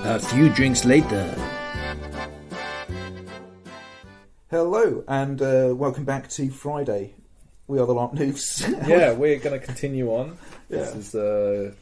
A few drinks later. Hello, and welcome back to Friday. We are the Larp Noobs. Yeah, we're going to continue on. Yeah. This is,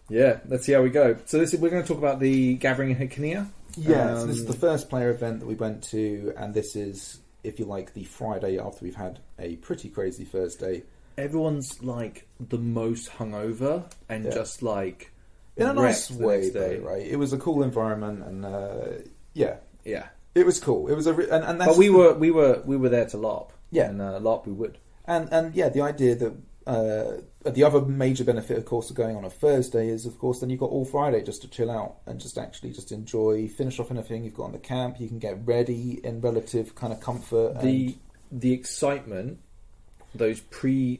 let's see how we go. So we're going to talk about the Gathering in Hercynia. Yeah, so this is the first player event that we went to, and this is, if you like, the Friday after we've had a pretty crazy Thursday. Everyone's like the most hungover and just like in a nice wrecked the way, next day. though, right? It was a cool environment, and yeah, it was cool. It was and that's but we were there to LARP. Yeah, and LARP we would. And yeah, the idea that the other major benefit, of course, of going on a Thursday is, of course, then you've got all Friday just to chill out and just enjoy, finish off anything you've got on the camp. You can get ready in relative kind of comfort. The excitement, those few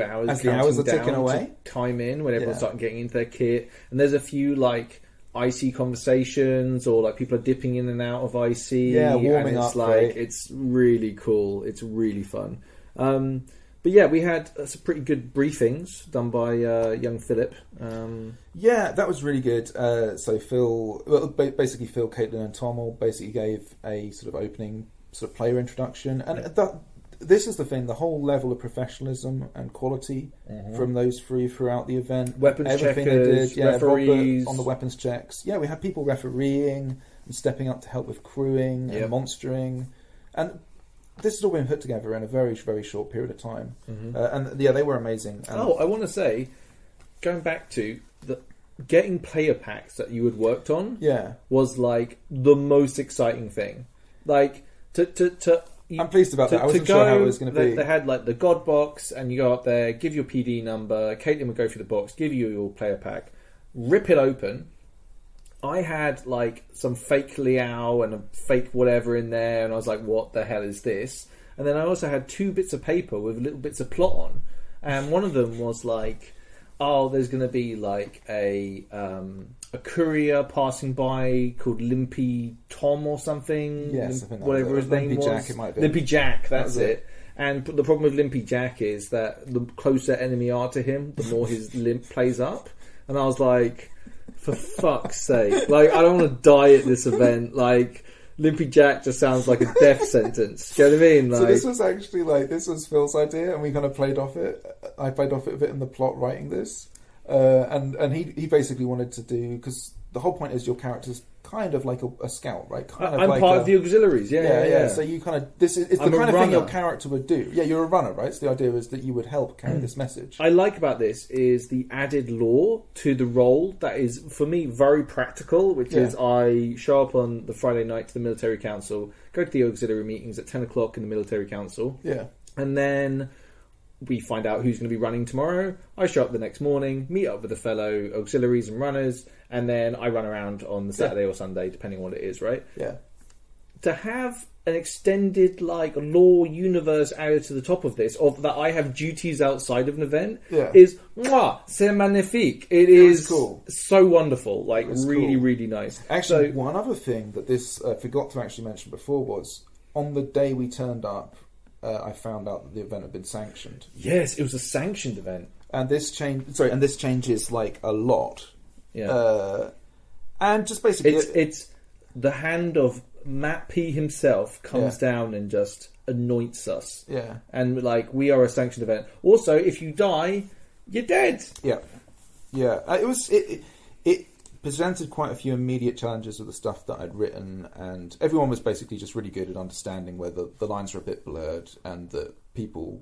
hours as the hours are down ticking away, time in when everyone's starting getting into their kit, and there's a few IC conversations or people are dipping in and out of IC. Yeah, warming and it's up. Right? It's really cool. It's really fun. But yeah, we had some pretty good briefings done by young Philip. Yeah, that was really good. So Phil, Caitlin, and Tom all basically gave a sort of opening sort of player introduction, and this is the thing: the whole level of professionalism and quality from those three throughout the event. Weapons everything checkers, they did, referees Robert on the weapons checks. Yeah, we had people refereeing and stepping up to help with crewing and monstering, and this has all been put together in a very, very short period of time. And yeah, they were amazing. And I want to say, going back to getting player packs that you had worked on, was the most exciting thing. I'm pleased about that. I wasn't sure how it was going to be. They had the God box, and you go up there, give your PD number. Caitlin would go through the box, give you your player pack, rip it open. I had some fake Liao and a fake whatever in there, and I was like, "What the hell is this?" And then I also had 2 bits of paper with little bits of plot on, and one of them was there's going to be a courier passing by called Limpy Tom or something. Yes, I think whatever his name was. Jack, it might be. Limpy Jack, that's it. And the problem with Limpy Jack is that the closer enemy are to him, the more his limp plays up. And I was like, for fuck's sake. I don't want to die at this event. Limpy Jack just sounds like a death sentence. Do you know what I mean? So this was actually this was Phil's idea, and we kind of played off it. I played off it a bit in the plot writing this, and he basically wanted to do, because the whole point is your character's kind of like a scout, right? I'm part of the auxiliaries. Yeah. So you kind of it's the kind of thing your character would do. Yeah, you're a runner, right? So the idea is that you would help carry this message. I like about this is the added lore to the role that is, for me, very practical, which is I show up on the Friday night to the military council, go to the auxiliary meetings at 10 o'clock in the military council, and then we find out who's going to be running tomorrow. I show up the next morning, meet up with the fellow auxiliaries and runners, and then I run around on the Saturday or Sunday, depending on what it is, right? Yeah. To have an extended lore universe added to the top of this, of that I have duties outside of an event, is c'est magnifique. It is cool. So wonderful, really, cool. Really nice. Actually, one other thing that this forgot to actually mention before was, on the day we turned up, I found out that the event had been sanctioned. Yes, it was a sanctioned event, and this changes a lot. Yeah, and just basically, it's the hand of Matt P himself comes down and just anoints us. Yeah, and we are a sanctioned event. Also, if you die, you're dead. Yeah. It presented quite a few immediate challenges with the stuff that I'd written, and everyone was basically just really good at understanding where the lines were a bit blurred, and that people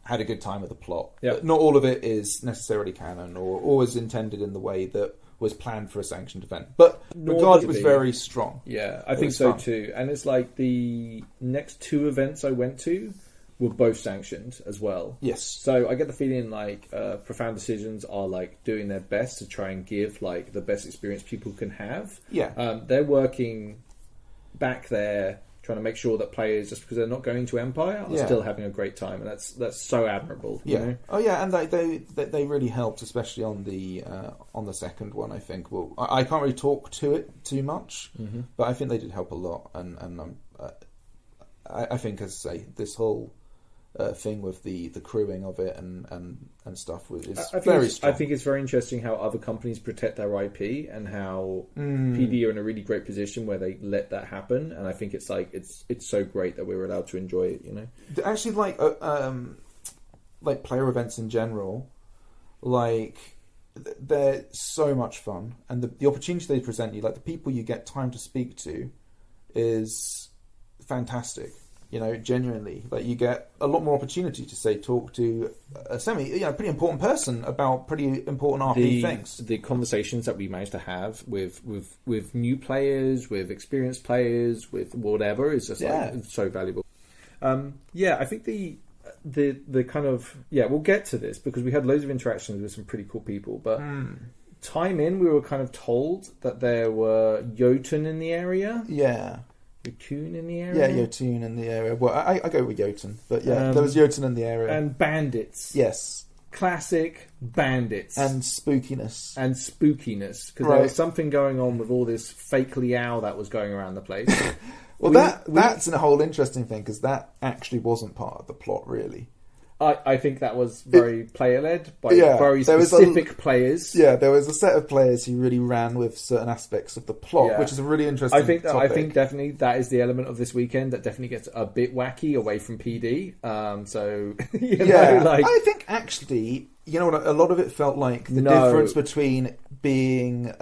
had a good time with the plot. Yep. Not all of it is necessarily canon or always intended in the way that was planned for a sanctioned event, but regardless, it was very strong. Yeah, I think so too. And it's the next 2 events I went to were both sanctioned as well. Yes. So I get the feeling Profound Decisions are doing their best to try and give the best experience people can have. Yeah. They're working back there trying to make sure that players, just because they're not going to Empire, are still having a great time, and that's so admirable. Yeah. You know? Oh yeah, and they really helped, especially on the second one. I think. Well, I can't really talk to it too much, but I think they did help a lot, and I think, as I say, this whole thing with the crewing of it and stuff. It's I think very strong. I think it's very interesting how other companies protect their IP and how PD are in a really great position where they let that happen. And I think it's like it's so great that we're allowed to enjoy it. You know, actually, like player events in general, like they're so much fun, and the opportunity they present you, like the people you get time to speak to, is fantastic. You know, genuinely, like you get a lot more opportunity to talk to a pretty important person about pretty important RP things. The conversations that we managed to have with new players, with experienced players, with whatever is just like so valuable. I think the kind of we'll get to this because we had loads of interactions with some pretty cool people, but time in we were kind of told that there were Jotun in the area. Jotun in the area? Yeah, Jotun in the area. Well, I go with Jotun, but there was Jotun in the area. And bandits. Yes. Classic bandits. And spookiness. Because there was something going on with all this fake liao that was going around the place. Well, that's a whole interesting thing, because that actually wasn't part of the plot, really. I think that was very player-led by very specific players. Yeah, there was a set of players who really ran with certain aspects of the plot, which is a really interesting topic. I think definitely that is the element of this weekend that definitely gets a bit wacky away from PD. I think actually, you know what, a lot of it felt like the difference between being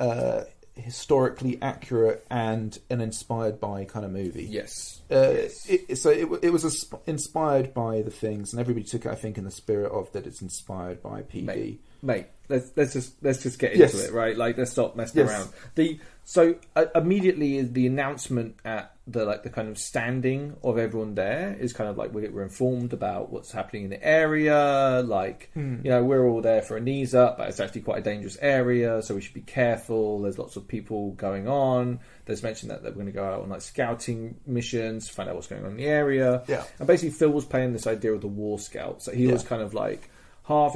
historically accurate and an inspired by kind of movie. Yes. It was inspired by the things, and everybody took it, I think, in the spirit of that it's inspired by PD. Mate, let's just get into it, right? Like, let's stop messing around. Immediately the announcement at the kind of standing of everyone there is kind of like we're informed about what's happening in the area. Like, you know, we're all there for a knees up, but it's actually quite a dangerous area, so we should be careful. There's lots of people going on. There's mention that we're going to go out on like scouting missions to find out what's going on in the area. Yeah. And basically Phil was playing this idea of the war scout. So he was kind of like half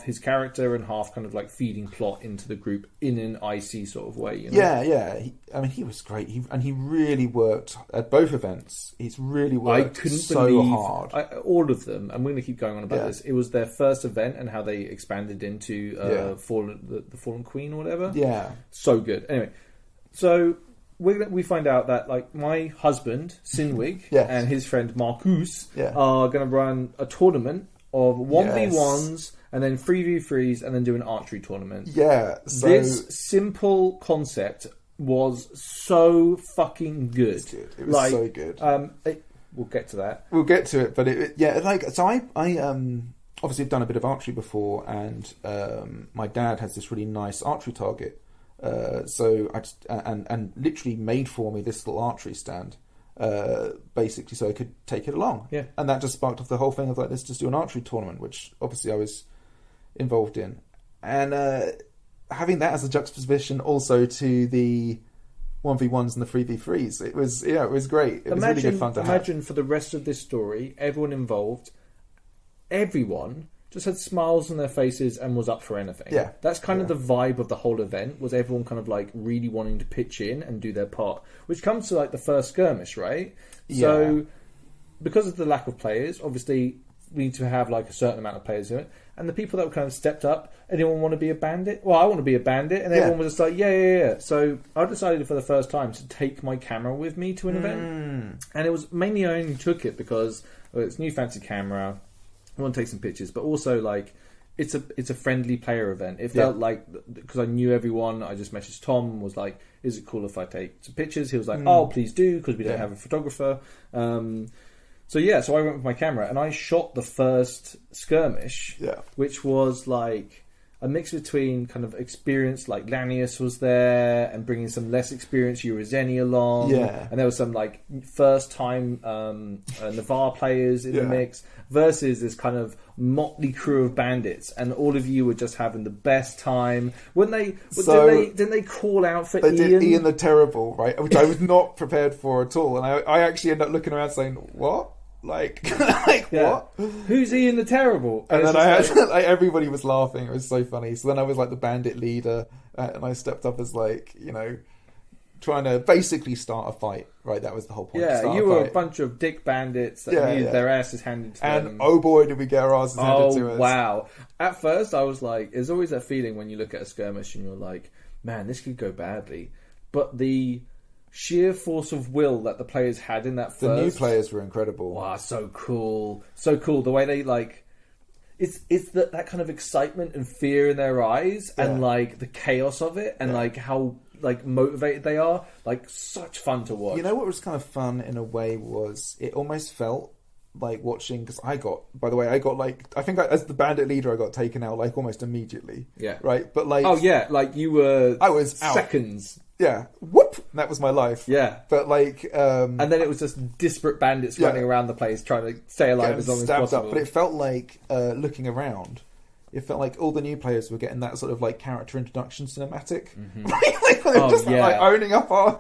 his character and half kind of like feeding plot into the group in an IC sort of way. You know? He was great. He really worked at both events. He's really worked hard. All of them, and we're going to keep going on about this. It was their first event and how they expanded into the Fallen Queen or whatever. Yeah. So good. Anyway, so we find out that like my husband, Sinwig, and his friend Marcus are going to run a tournament of 1v1s and then 3v3s and then do an archery tournament. Yeah. So this simple concept was so fucking good. It was so good. We'll get to that. We'll get to it, but I obviously have done a bit of archery before, and my dad has this really nice archery target. So I just and literally made for me this little archery stand. Basically, so I could take it along. Yeah. And that just sparked off the whole thing of like, let's just do an archery tournament, which obviously I was involved in. And having that as a juxtaposition also to the 1v1s and the 3v3s, it was great. It was really good fun to have. Imagine for the rest of this story, everyone involved, everyone just had smiles on their faces and was up for anything. Yeah. That's kind of the vibe of the whole event, was everyone kind of like really wanting to pitch in and do their part, which comes to like the first skirmish, right? Yeah. So because of the lack of players, obviously we need to have like a certain amount of players in it. And the people that kind of stepped up, anyone want to be a bandit? Well, I want to be a bandit. And everyone was just like, yeah. So I decided for the first time to take my camera with me to an event. And it was mainly I only took it because it's a new fancy camera. I want to take some pictures, but also like it's a friendly player event. It felt like, because I knew everyone, I just messaged Tom and was like, is it cool if I take some pictures? He was like, oh, please do, because we don't have a photographer. So I went with my camera and I shot the first skirmish, which was like a mix between kind of experienced, like Lanius was there, and bringing some less experienced Eerielight along. Yeah. And there was some like first time Navarre players in the mix, versus this kind of motley crew of bandits, and all of you were just having the best time. Didn't they call out for Ian? They did Ian the Terrible, right? Which I was not prepared for at all, and I actually ended up looking around saying, "What? What? Who's Ian the Terrible?" And then I had everybody was laughing. It was so funny. So then I was like the bandit leader, and I stepped up as like, you know, trying to basically start a fight. Right, that was the whole point. Yeah, you were a bunch of dick bandits that needed their asses handed to them. And oh boy, did we get our asses handed to us. Oh, wow. At first, I was like, there's always that feeling when you look at a skirmish and you're like, man, this could go badly. But the sheer force of will that the players had in that first... The new players were incredible. Wow, so cool. So cool. The way they, like... It's that kind of excitement and fear in their eyes and, like, the chaos of it and, like, how... like motivated they are, like such fun to watch. You know what was kind of fun in a way was it almost felt like watching, because I got like, I think as the bandit leader I got taken out like almost immediately. Yeah. Right? But like... Oh yeah, like you were... I was seconds. Out. Yeah. Whoop! That was my life. Yeah. But like... and then it was just disparate bandits running around the place trying to stay alive as long as possible. Up. But it felt like, looking around, it felt like all the new players were getting that sort of like character introduction cinematic. Mm-hmm. Like, they were just like owning up our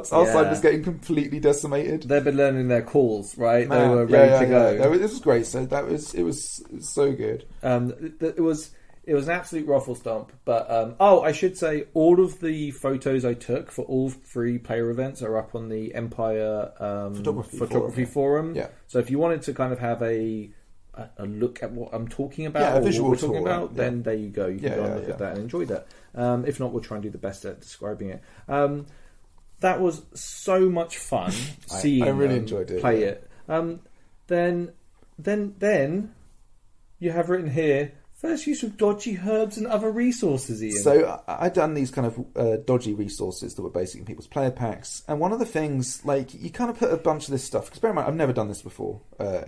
side was getting completely decimated. They've been learning their calls, right? They were ready to go. Yeah. This was great. So it was so good. It was an absolute ruffle stomp. But I should say all of the photos I took for all 3 player events are up on the Empire photography forum. Yeah. So if you wanted to kind of have a look at what I'm talking about, a visual what we're talking tour, about, then there you go. You can go and look at that and enjoy that. If not, we'll try and do the best at describing it. That was so much fun seeing I really enjoyed it. Play it. Then you have written here, first use of dodgy herbs and other resources, Ian. So I'd done these kind of dodgy resources that were basically in people's player packs. And one of the things, like, you kind of put a bunch of this stuff, because bear in mind, I've never done this before,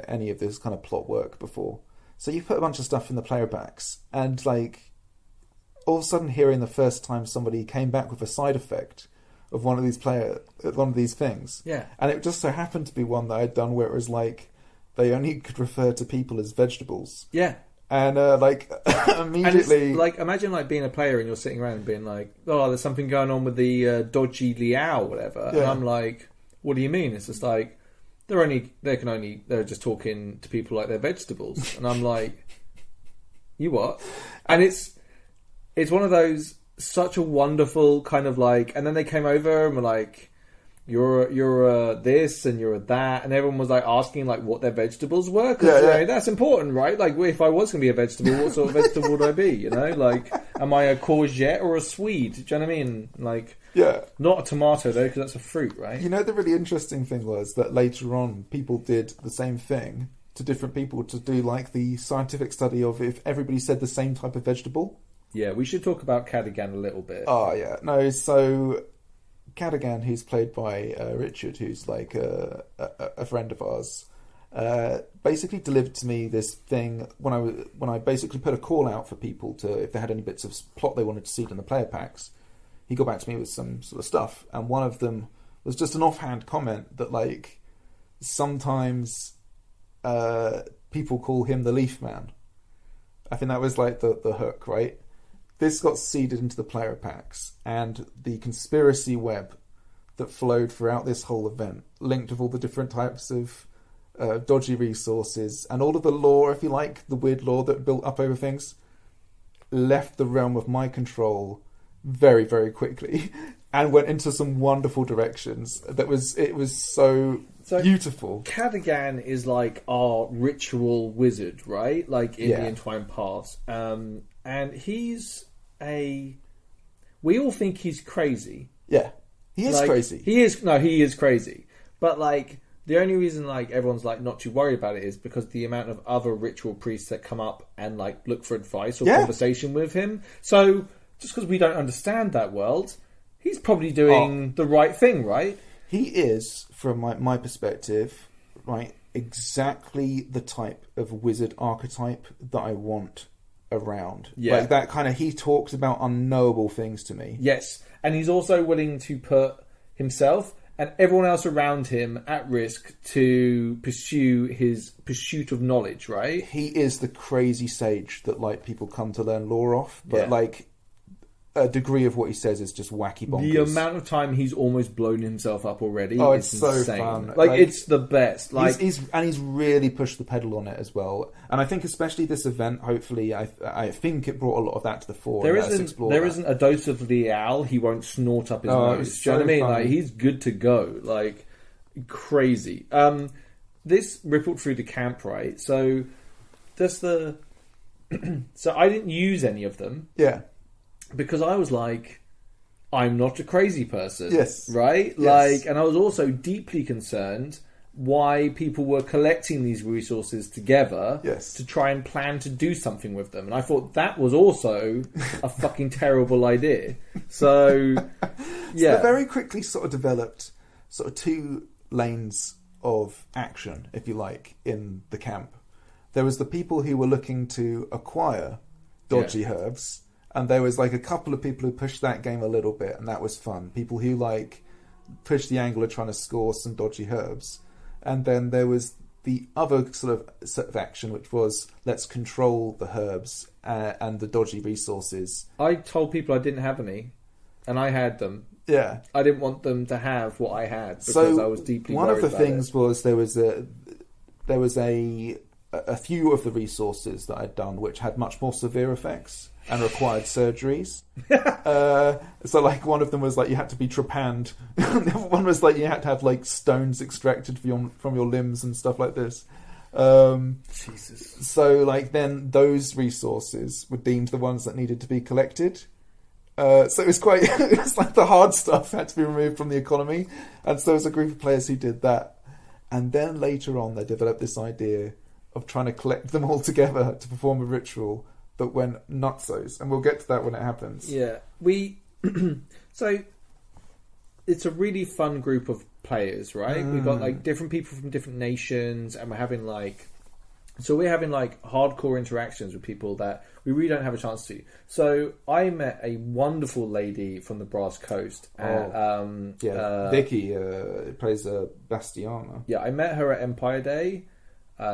any of this kind of plot work before. So you put a bunch of stuff in the player packs, and, like, all of a sudden hearing the first time somebody came back with a side effect of one of these things. Yeah. And it just so happened to be one that I'd done where it was like, they only could refer to people as vegetables. Yeah. And immediately, and like, imagine like being a player and you're sitting around and being like, "Oh, there's something going on with the dodgy Liao, whatever." Yeah. And I'm like, "What do you mean?" It's just like they're just talking to people like they're vegetables, and I'm like, "You what?" And it's one of those such a wonderful kind of like, and then they came over and were like, You're this and you're that, and everyone was like asking like what their vegetables were, because that's important, right? Like, if I was going to be a vegetable, what sort of vegetable would I be? You know, like, am I a courgette or a swede? Do you know what I mean? Like, not a tomato though, because that's a fruit, right? You know, the really interesting thing was that later on, people did the same thing to different people to do like the scientific study of if everybody said the same type of vegetable. Yeah, we should talk about Cadogan a little bit. Oh yeah, no, so Cadogan, who's played by Richard, who's like a friend of ours, basically delivered to me this thing when I basically put a call out for people to, if they had any bits of plot they wanted to see in the player packs. He got back to me with some sort of stuff, and one of them was just an offhand comment that like sometimes people call him the Leaf Man. I think that was like the hook, right? This got seeded into the player packs, and the conspiracy web that flowed throughout this whole event, linked with all the different types of dodgy resources, and all of the lore, if you like, the weird lore that built up over things, left the realm of my control very, very quickly, and went into some wonderful directions. It was so beautiful. Cadogan is like our ritual wizard, right? Like in the Entwined Paths. And he's we all think he's crazy. Yeah. He is crazy. He is crazy. But like the only reason like everyone's like not too worried about it is because the amount of other ritual priests that come up and like look for advice or conversation with him. So just because we don't understand that world, he's probably doing the right thing, right? He is, from my perspective, right, exactly the type of wizard archetype that I want around. Yeah. Like that kind of, he talks about unknowable things to me. Yes. And he's also willing to put himself and everyone else around him at risk to pursue his pursuit of knowledge, right? He is the crazy sage that like people come to learn lore off, but like a degree of what he says is just wacky bonkers. The amount of time he's almost blown himself up already it's is so insane. fun. Like, it's the best. Like, he's really pushed the pedal on it as well. And I think especially this event, hopefully, I think it brought a lot of that to the fore. There isn't a dose of Lial he won't snort up his nose. Do you know what I mean? Funny. Like, he's good to go. Like, crazy. This rippled through the camp, right? So, so I didn't use any of them. Yeah. Because I was like, I'm not a crazy person. Yes. Right? Yes. Like, and I was also deeply concerned why people were collecting these resources together to try and plan to do something with them. And I thought that was also a fucking terrible idea. So, yeah. They very quickly sort of developed sort of two lanes of action, if you like, in the camp. There was the people who were looking to acquire dodgy herbs, and there was like a couple of people who pushed that game a little bit, and that was fun. People who like pushed the angle of trying to score some dodgy herbs. And then there was the other sort of action, which was let's control the herbs and the dodgy resources. I told people I didn't have any, and I had them. Yeah, I didn't want them to have what I had because I was deeply worried about it. One of the things was there was a few of the resources that I'd done which had much more severe effects and required surgeries. So like one of them was like you had to be trepanned. The other one was like you had to have like stones extracted from your limbs and stuff like this. Jesus. So like then those resources were deemed the ones that needed to be collected. So it was quite it was like the hard stuff had to be removed from the economy, and so there was a group of players who did that. And then later on they developed this idea of trying to collect them all together to perform a ritual that went nutsos, and we'll get to that when it happens. Yeah, so it's a really fun group of players, right? We've got like different people from different nations, and we're having like hardcore interactions with people that we really don't have a chance to. So I met a wonderful lady from the Brass Coast. Vicky plays Bastiana. Yeah, I met her at Empire Day.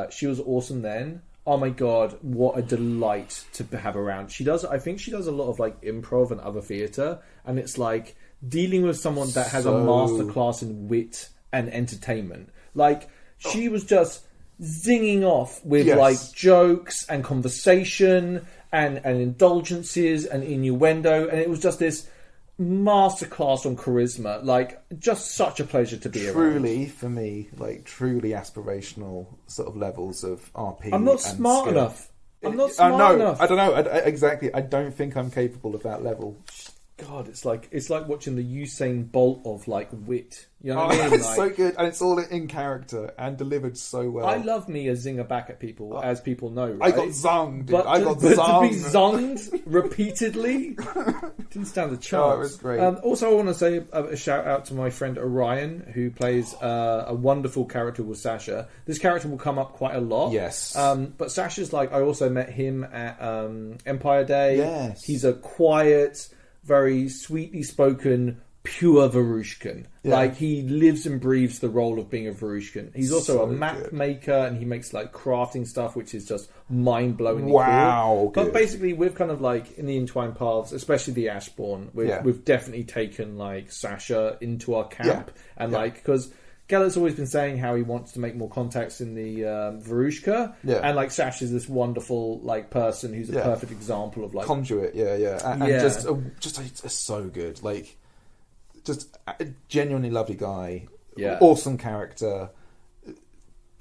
She was awesome then. Oh my god, what a delight to have around. I think she does a lot of like improv and other theatre, and it's like dealing with someone that has a masterclass in wit and entertainment. Like, she was just zinging off with like jokes and conversation and indulgences and innuendo, and it was just this masterclass on charisma. Like, just such a pleasure to be around. Truly, for me, like truly aspirational sort of levels of RP. I'm not smart enough. I'm not smart enough. I don't know. Exactly. I don't think I'm capable of that level. God, it's like watching the Usain Bolt of like wit. You know what I mean? It's so good, and it's all in character and delivered so well. I love me a zinger back at people, as people know. Right? I got zonged, dude. But I got to be zonged zonged repeatedly didn't stand a chance. Oh, it was great. Also, I want to say a shout out to my friend Orion, who plays a wonderful character with Sasha. This character will come up quite a lot. Yes. But Sasha's like, I also met him at Empire Day. Yes. He's a quiet, very sweetly spoken, pure Varushkan. Yeah. Like, he lives and breathes the role of being a Varushkan. He's also a map good. maker, and he makes like crafting stuff, which is just mind-blowingly cool. But basically, we've kind of like in the Entwined Paths, especially the Ashborn, we've definitely taken like Sasha into our camp, and like, because Gellert's always been saying how he wants to make more contacts in the Varushka, and like Sasha's this wonderful like person who's a perfect example of like conduit, and just so good, like just a genuinely lovely guy, awesome character,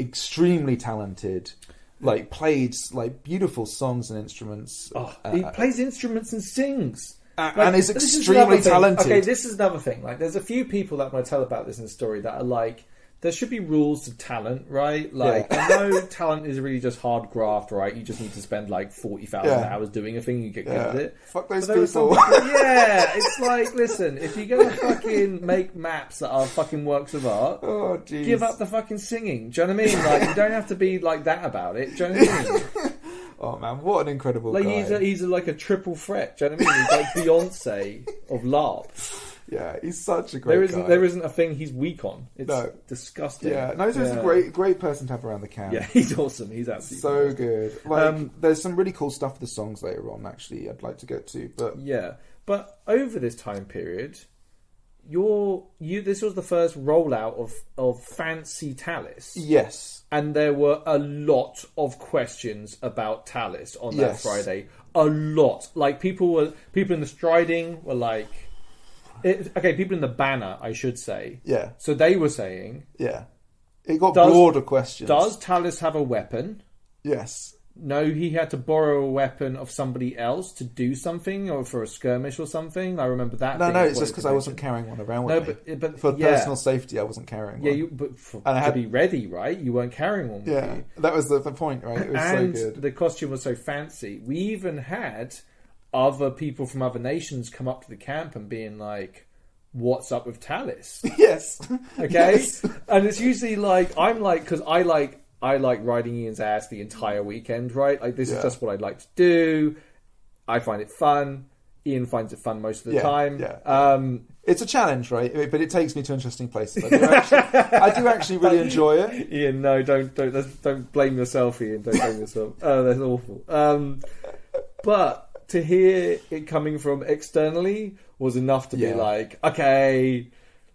extremely talented, like played like beautiful songs and instruments. He plays instruments and sings. And is extremely talented. Okay, this is another thing. Like, there's a few people that when I tell about this in the story that are like, there should be rules to talent, right? Like, I know talent is really just hard graft, right? You just need to spend like 40,000 hours doing a thing, you get good at it. Fuck those people. It's like, listen, if you're gonna fucking make maps that are fucking works of art, give up the fucking singing. Do you know what I mean? Like, you don't have to be like that about it. Do you know what I mean? Oh man, what an incredible guy! He's like a triple threat. Do you know what I mean? He's like Beyonce of LARP. Yeah, he's such a great guy. There isn't a thing he's weak on. It's disgusting. Yeah, no, he's a great person to have around the camp. Yeah, he's awesome. He's absolutely so good. Like, there's some really cool stuff with the songs later on. Actually, I'd like to get to, but But over this time period, this was the first rollout of fancy Talis. Yes. And there were a lot of questions about Talis on that Friday. A lot. Like, people in the striding were like... people in the banner, I should say. Yeah. So they were saying... Yeah. It got broader questions. Does Talis have a weapon? Yes. No, he had to borrow a weapon of somebody else to do something, or for a skirmish or something. I remember that. No, it's just because I wasn't carrying one around with me. But for personal safety, I wasn't carrying one. Yeah, to be ready, right? You weren't carrying one with you. That was the point, right? It was so good. The costume was so fancy. We even had other people from other nations come up to the camp and being like, what's up with Talis? Yes. Okay? Yes. And it's usually like, because I like riding Ian's ass the entire weekend, right? Like, this is just what I'd like to do. I find it fun. Ian finds it fun most of the time. Yeah. It's a challenge, right? But it takes me to interesting places. I do actually really enjoy it. Ian, no, don't blame yourself, Ian. Don't blame yourself. Oh, that's awful. But to hear it coming from externally was enough to be like, okay,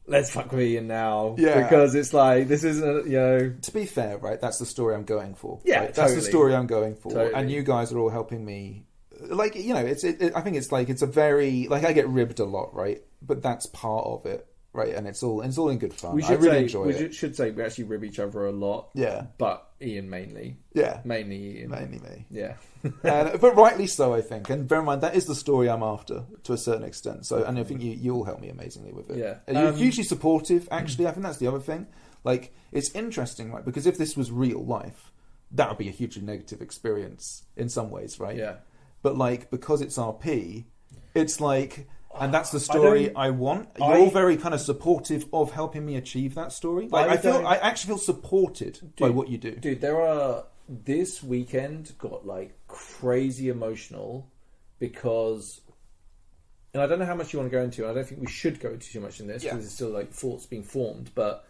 let's fuck with Ian now. Yeah. Because it's like, this isn't, To be fair, right, that's the story I'm going for. Yeah, right? That's the story I'm going for. Totally. And you guys are all helping me. Like, I think it's like, it's a very, like, I get ribbed a lot, right? But that's part of it, right? And it's all in good fun. I really enjoy it. We should say we actually rib each other a lot. Yeah. But Ian mainly. Yeah. Mainly Ian. Mainly me. Yeah. But rightly so, I think. And bear in mind, that is the story I'm after, to a certain extent. So, and I think you all help me amazingly with it. Yeah. And you're hugely supportive, actually. I think that's the other thing. Like, it's interesting, right? Because if this was real life, that would be a hugely negative experience in some ways, right? Yeah. But, like, because it's RP, it's like... And that's the story I want. You're all very kind of supportive of helping me achieve that story. Like, I actually feel supported by what you do. Dude, this weekend got like crazy emotional because, and I don't know how much you want to go into. I don't think we should go into too much in this because it's still like thoughts being formed. But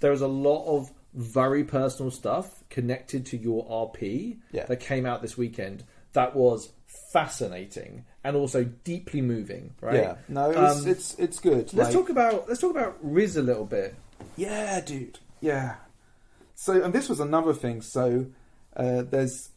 there was a lot of very personal stuff connected to your RP that came out this weekend that was fascinating and also deeply moving, right? Yeah, no, it's good. Let's talk about Riz a little bit. Yeah, dude. Yeah. So, and this was another thing. So, there's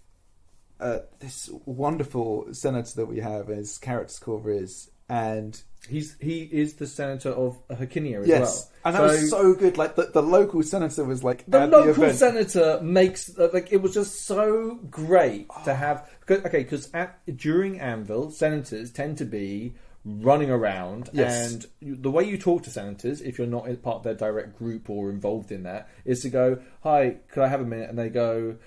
this wonderful senator that we have. His character's called Riz, and he is the senator of Hercynia as well. And that was so good. Like the local senator was like the local senator makes like it was just so great to have. Because during Anvil, senators tend to be running around, and the way you talk to senators, if you're not part of their direct group or involved in that, is to go, "Hi, could I have a minute?" And they go,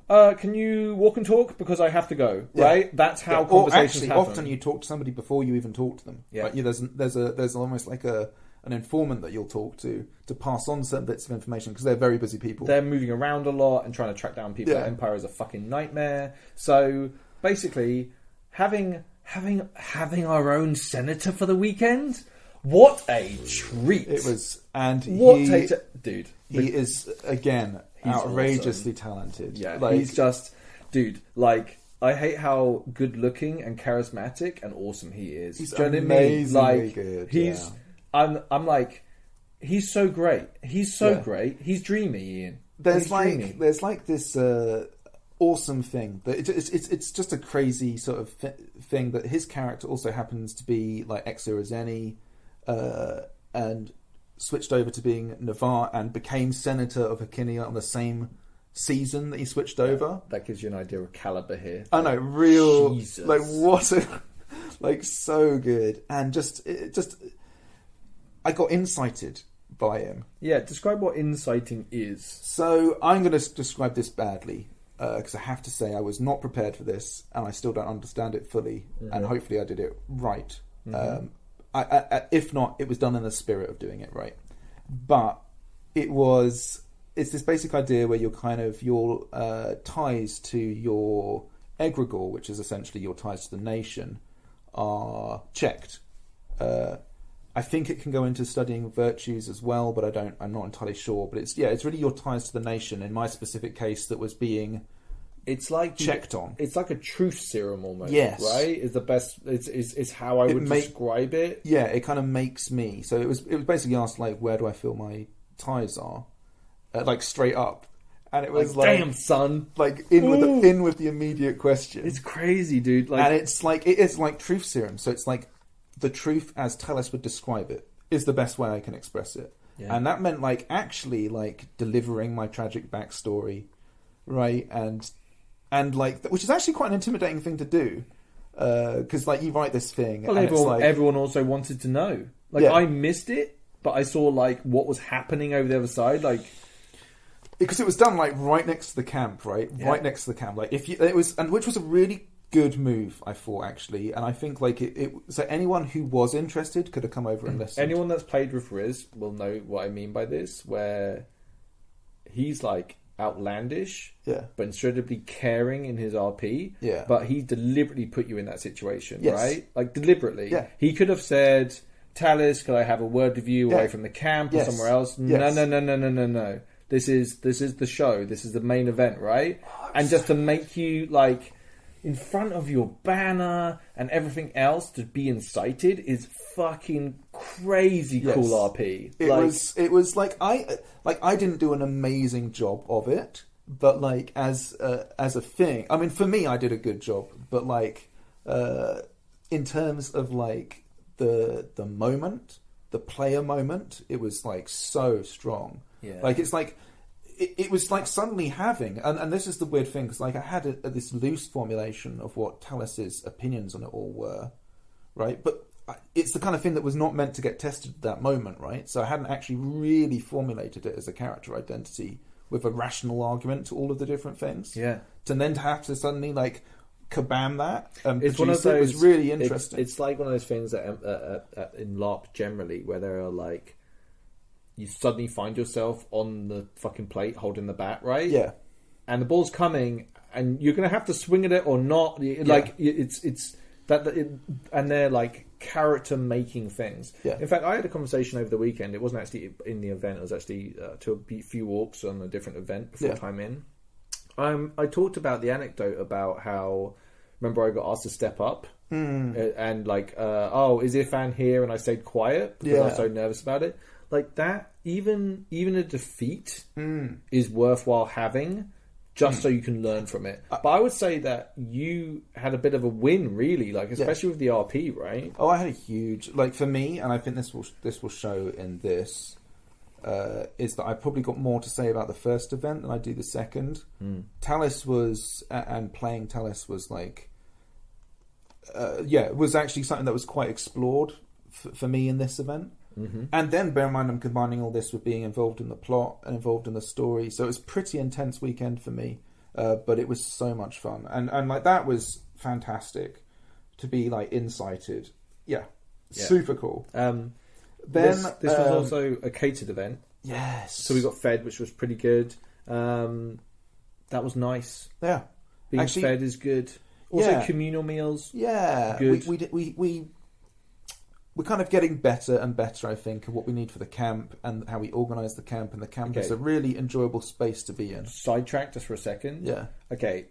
"Can you walk and talk? Because I have to go." Right? That's how conversations happen. Often you talk to somebody before you even talk to them. Yeah. Right? There's almost like an informant that you'll talk to pass on certain bits of information because they're very busy people. They're moving around a lot and trying to track down people. Empire is a fucking nightmare. So basically, having our own senator for the weekend, what a treat! It was, and dude. He is again outrageously talented. Yeah, like, he's just, dude. Like, I hate how good looking and charismatic and awesome he is. He's amazingly good. He's. I'm like, he's so great. He's so great. He's dreamy, Ian. There's like this awesome thing that it's just a crazy sort of thing that his character also happens to be like ex-Eerielight and switched over to being Navarre and became senator of Hercynia on the same season that he switched over. That gives you an idea of caliber here. I know, Jesus. Like what like so good, and just I got incited by him. Yeah, describe what inciting is. So I'm going to describe this badly because I have to say I was not prepared for this, and I still don't understand it fully. And hopefully I did it right. If not, it was done in the spirit of doing it right. But it's this basic idea where your ties to your egregore, which is essentially your ties to the nation, are checked. I think it can go into studying virtues as well, but I'm not entirely sure. But it's really your ties to the nation. In my specific case, that was being It's like checked on. It's like a truth serum almost. Yes. Right? Is the best. It's how I would describe it. Yeah, it kind of makes me. So it was basically asked like, where do I feel my ties are, like straight up, and it was like damn son, like in with the immediate question. It's crazy, dude. Like, and it is like truth serum. So it's like the truth as Talis would describe it is the best way I can express it. Yeah. And that meant like actually like delivering my tragic backstory, right? And like, which is actually quite an intimidating thing to do, because like you write this thing, well, and everyone also wanted to know. Like I missed it, but I saw like what was happening over the other side, like because it was done like right next to the camp, right? Yeah. Right next to the camp. Like which was a really good move, I thought actually, and I think like so anyone who was interested could have come over and listened. Anyone that's played with Riz will know what I mean by this, where he's like outlandish, but incredibly caring in his RP. Yeah. But he deliberately put you in that situation, right? Like deliberately. Yeah. He could have said, Talis, could I have a word with you away from the camp or somewhere else? Yes. No. This is the show. This is the main event, right? And just to make you like in front of your banner and everything else to be incited is fucking crazy cool RP. It was like I didn't do an amazing job of it, but like as a thing, I mean for me I did a good job, but like in terms of like the moment, the player moment, it was like so strong. Yeah. Like it's like it was like suddenly having, and this is the weird thing, because like I had this loose formulation of what Talis's opinions on it all were, right? But it's the kind of thing that was not meant to get tested at that moment, right? So I hadn't actually really formulated it as a character identity with a rational argument to all of the different things. Yeah. To then have to suddenly like kabam that and it's one of those, it was really interesting. It's like one of those things that in LARP generally, where there are like, you suddenly find yourself on the fucking plate holding the bat, right? Yeah. And the ball's coming, and you're going to have to swing at it or not. Like it's that, and they're like character making things. Yeah. In fact, I had a conversation over the weekend. It wasn't actually in the event. It was actually to a few walks on a different event before time in. I talked about the anecdote about how, remember I got asked to step up and like, is Ifan here? And I stayed quiet because I was so nervous about it. Like that, even a defeat is worthwhile having, just so you can learn from it. But I would say that you had a bit of a win, really, like especially with the RP, right? Oh, I had a huge, like for me, and I think this will show in this, is that I probably got more to say about the first event than I do the second. Talis was, and playing Talis was like, it was actually something that was quite explored for me in this event. Mm-hmm. And then bear in mind I'm combining all this with being involved in the plot and involved in the story, so it was a pretty intense weekend for me, but it was so much fun, and like that was fantastic to be like incited. Super cool. Then this was also a catered event. Yes, so we got fed, which was pretty good. That was nice. Being actually fed is good. Also communal meals. Good. We're kind of getting better and better, I think, at what we need for the camp and how we organise the camp. And the camp is a really enjoyable space to be in. Sidetrack just for a second. Yeah. Okay.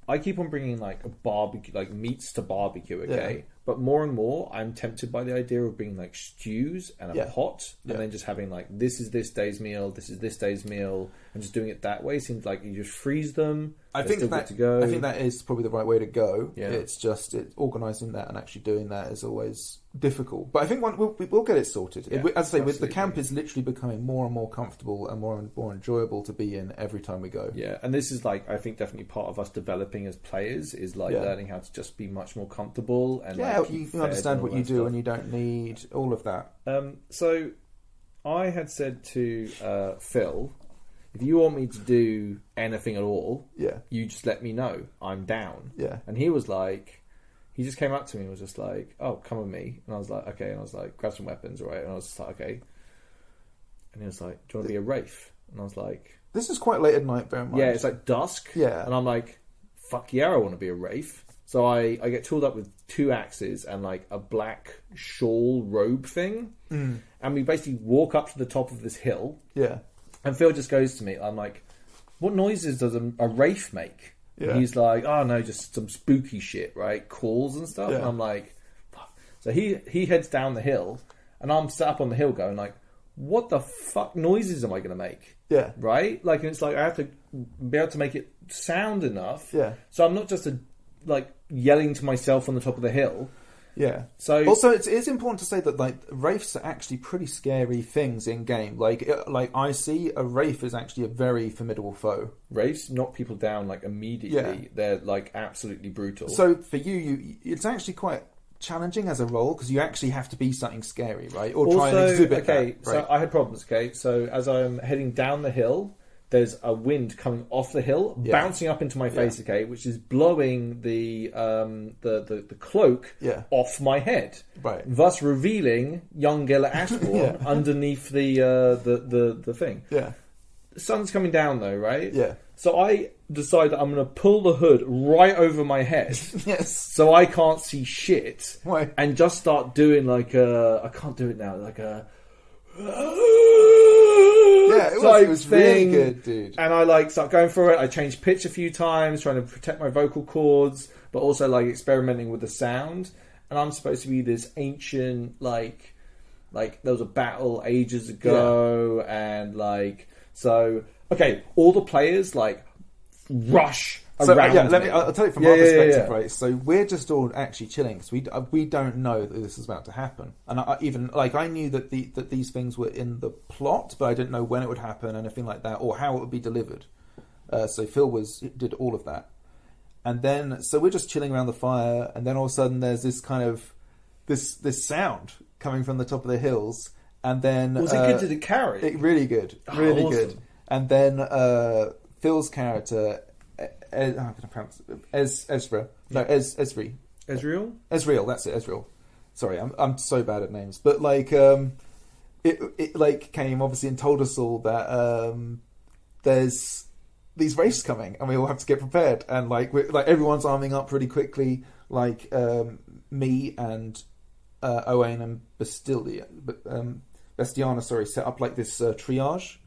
I keep on bringing like a barbecue, like meats to barbecue. Okay. Yeah. But more and more, I'm tempted by the idea of bringing like stews and a pot, and then just having like this is this day's meal, this is this day's meal, and just doing it that way. Seems like you just freeze them. I think that is probably the right way to go. Yeah. It's just organising that and actually doing that is always difficult. But I think we'll get it sorted. Yeah, as I say, with the camp is literally becoming more and more comfortable and more enjoyable to be in every time we go. Yeah, and this is like I think definitely part of us developing as players is like learning how to just be much more comfortable and you understand what you do and you don't need all of that. So I had said to Phil, if you want me to do anything at all, you just let me know. I'm down. Yeah. And he was like, he just came up to me and was just like, oh, come with me. And I was like, okay. And I was like, grab some weapons, right? And I was just like, okay. And he was like, do you want to be a Wraith? And I was like... This is quite late at night, bear in mind. Yeah, it's like dusk. Yeah. And I'm like, fuck yeah, I want to be a Wraith. So I get tooled up with 2 axes and like a black shawl robe thing. And we basically walk up to the top of this hill. Yeah. And Phil just goes to me, I'm like, what noises does a Wraith make? Yeah. And he's like, oh no, just some spooky shit, right? Calls and stuff. Yeah. And I'm like, fuck. So he heads down the hill, and I'm sat up on the hill going like, what the fuck noises am I going to make? Yeah. Right? Like, and it's like I have to be able to make it sound enough. Yeah. So I'm not just like yelling to myself on the top of the hill. Yeah. So also, it is important to say that like wraiths are actually pretty scary things in game. Like I see a wraith is actually a very formidable foe. wraiths knock people down like immediately. Yeah. They're like absolutely brutal. So for you, it's actually quite challenging as a role because you actually have to be something scary, right? Or try and exhibit that. Right? So I had problems. Okay, so as I'm heading down the hill, there's a wind coming off the hill, bouncing up into my face. Okay, which is blowing the cloak off my head, right? Thus revealing young Gilla Ashborn underneath the thing. Yeah. The sun's coming down though, right? Yeah. So I decide that I'm going to pull the hood right over my head. Yes. So I can't see shit. Why? And just start doing like I can't do it now, like a... Yeah, it was really good, dude. And I like start going for it. I changed pitch a few times, trying to protect my vocal cords, but also like experimenting with the sound. And I'm supposed to be this ancient, like there was a battle ages ago, and like... So, okay, all the players, like, rush around I'll tell you from our perspective, right? So we're just all actually chilling because we don't know that this is about to happen. And I knew that these things were in the plot, but I didn't know when it would happen and anything like that, or how it would be delivered. So Phil did all of that. And then, so we're just chilling around the fire, and then all of a sudden there's this kind of, this sound coming from the top of the hills. And then was it good? Did it carry? Really good, really awesome. good. And then Phil's character, how can I pronounce it? Ezra? No, Ezri. Ezreal. Ezreal. That's it. Ezreal. Sorry, I'm so bad at names. But like, it like came obviously and told us all that there's these wraiths coming, and we all have to get prepared. And like, everyone's arming up really quickly. Like me and Owain and Bastiana, set up like this triage,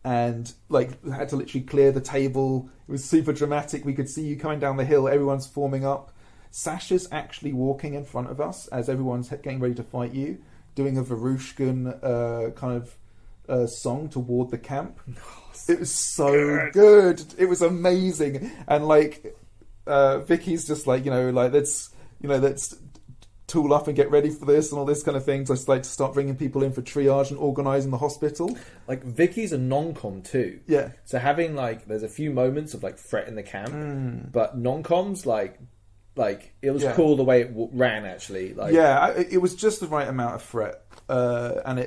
and like had to literally clear the table. It was super dramatic. We could see you coming down the hill. Everyone's forming up. Sasha's actually walking in front of us as everyone's getting ready to fight you, doing a Varushkan kind of song toward the camp. It was so good. It was amazing. And like Vicky's just like, let's tool up and get ready for this and all this kind of things. I just like to start bringing people in for triage and organising the hospital. Like Vicky's a non-com too. Yeah. So having there's a few moments of like threat in the camp, but non-coms like it was cool the way it ran actually. Like it was just the right amount of threat, and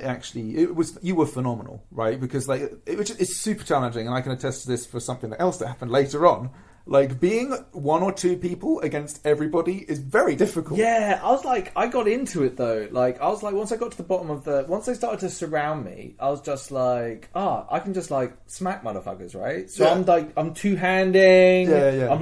you were phenomenal, right? Because it's super challenging, and I can attest to this for something else that happened later on. Like, being one or two people against everybody is very difficult. Yeah, I got into it though. Like, I was like, once I got to the bottom of once they started to surround me, I was just like, I can just like smack motherfuckers, right? So I'm two-handing. Yeah. I'm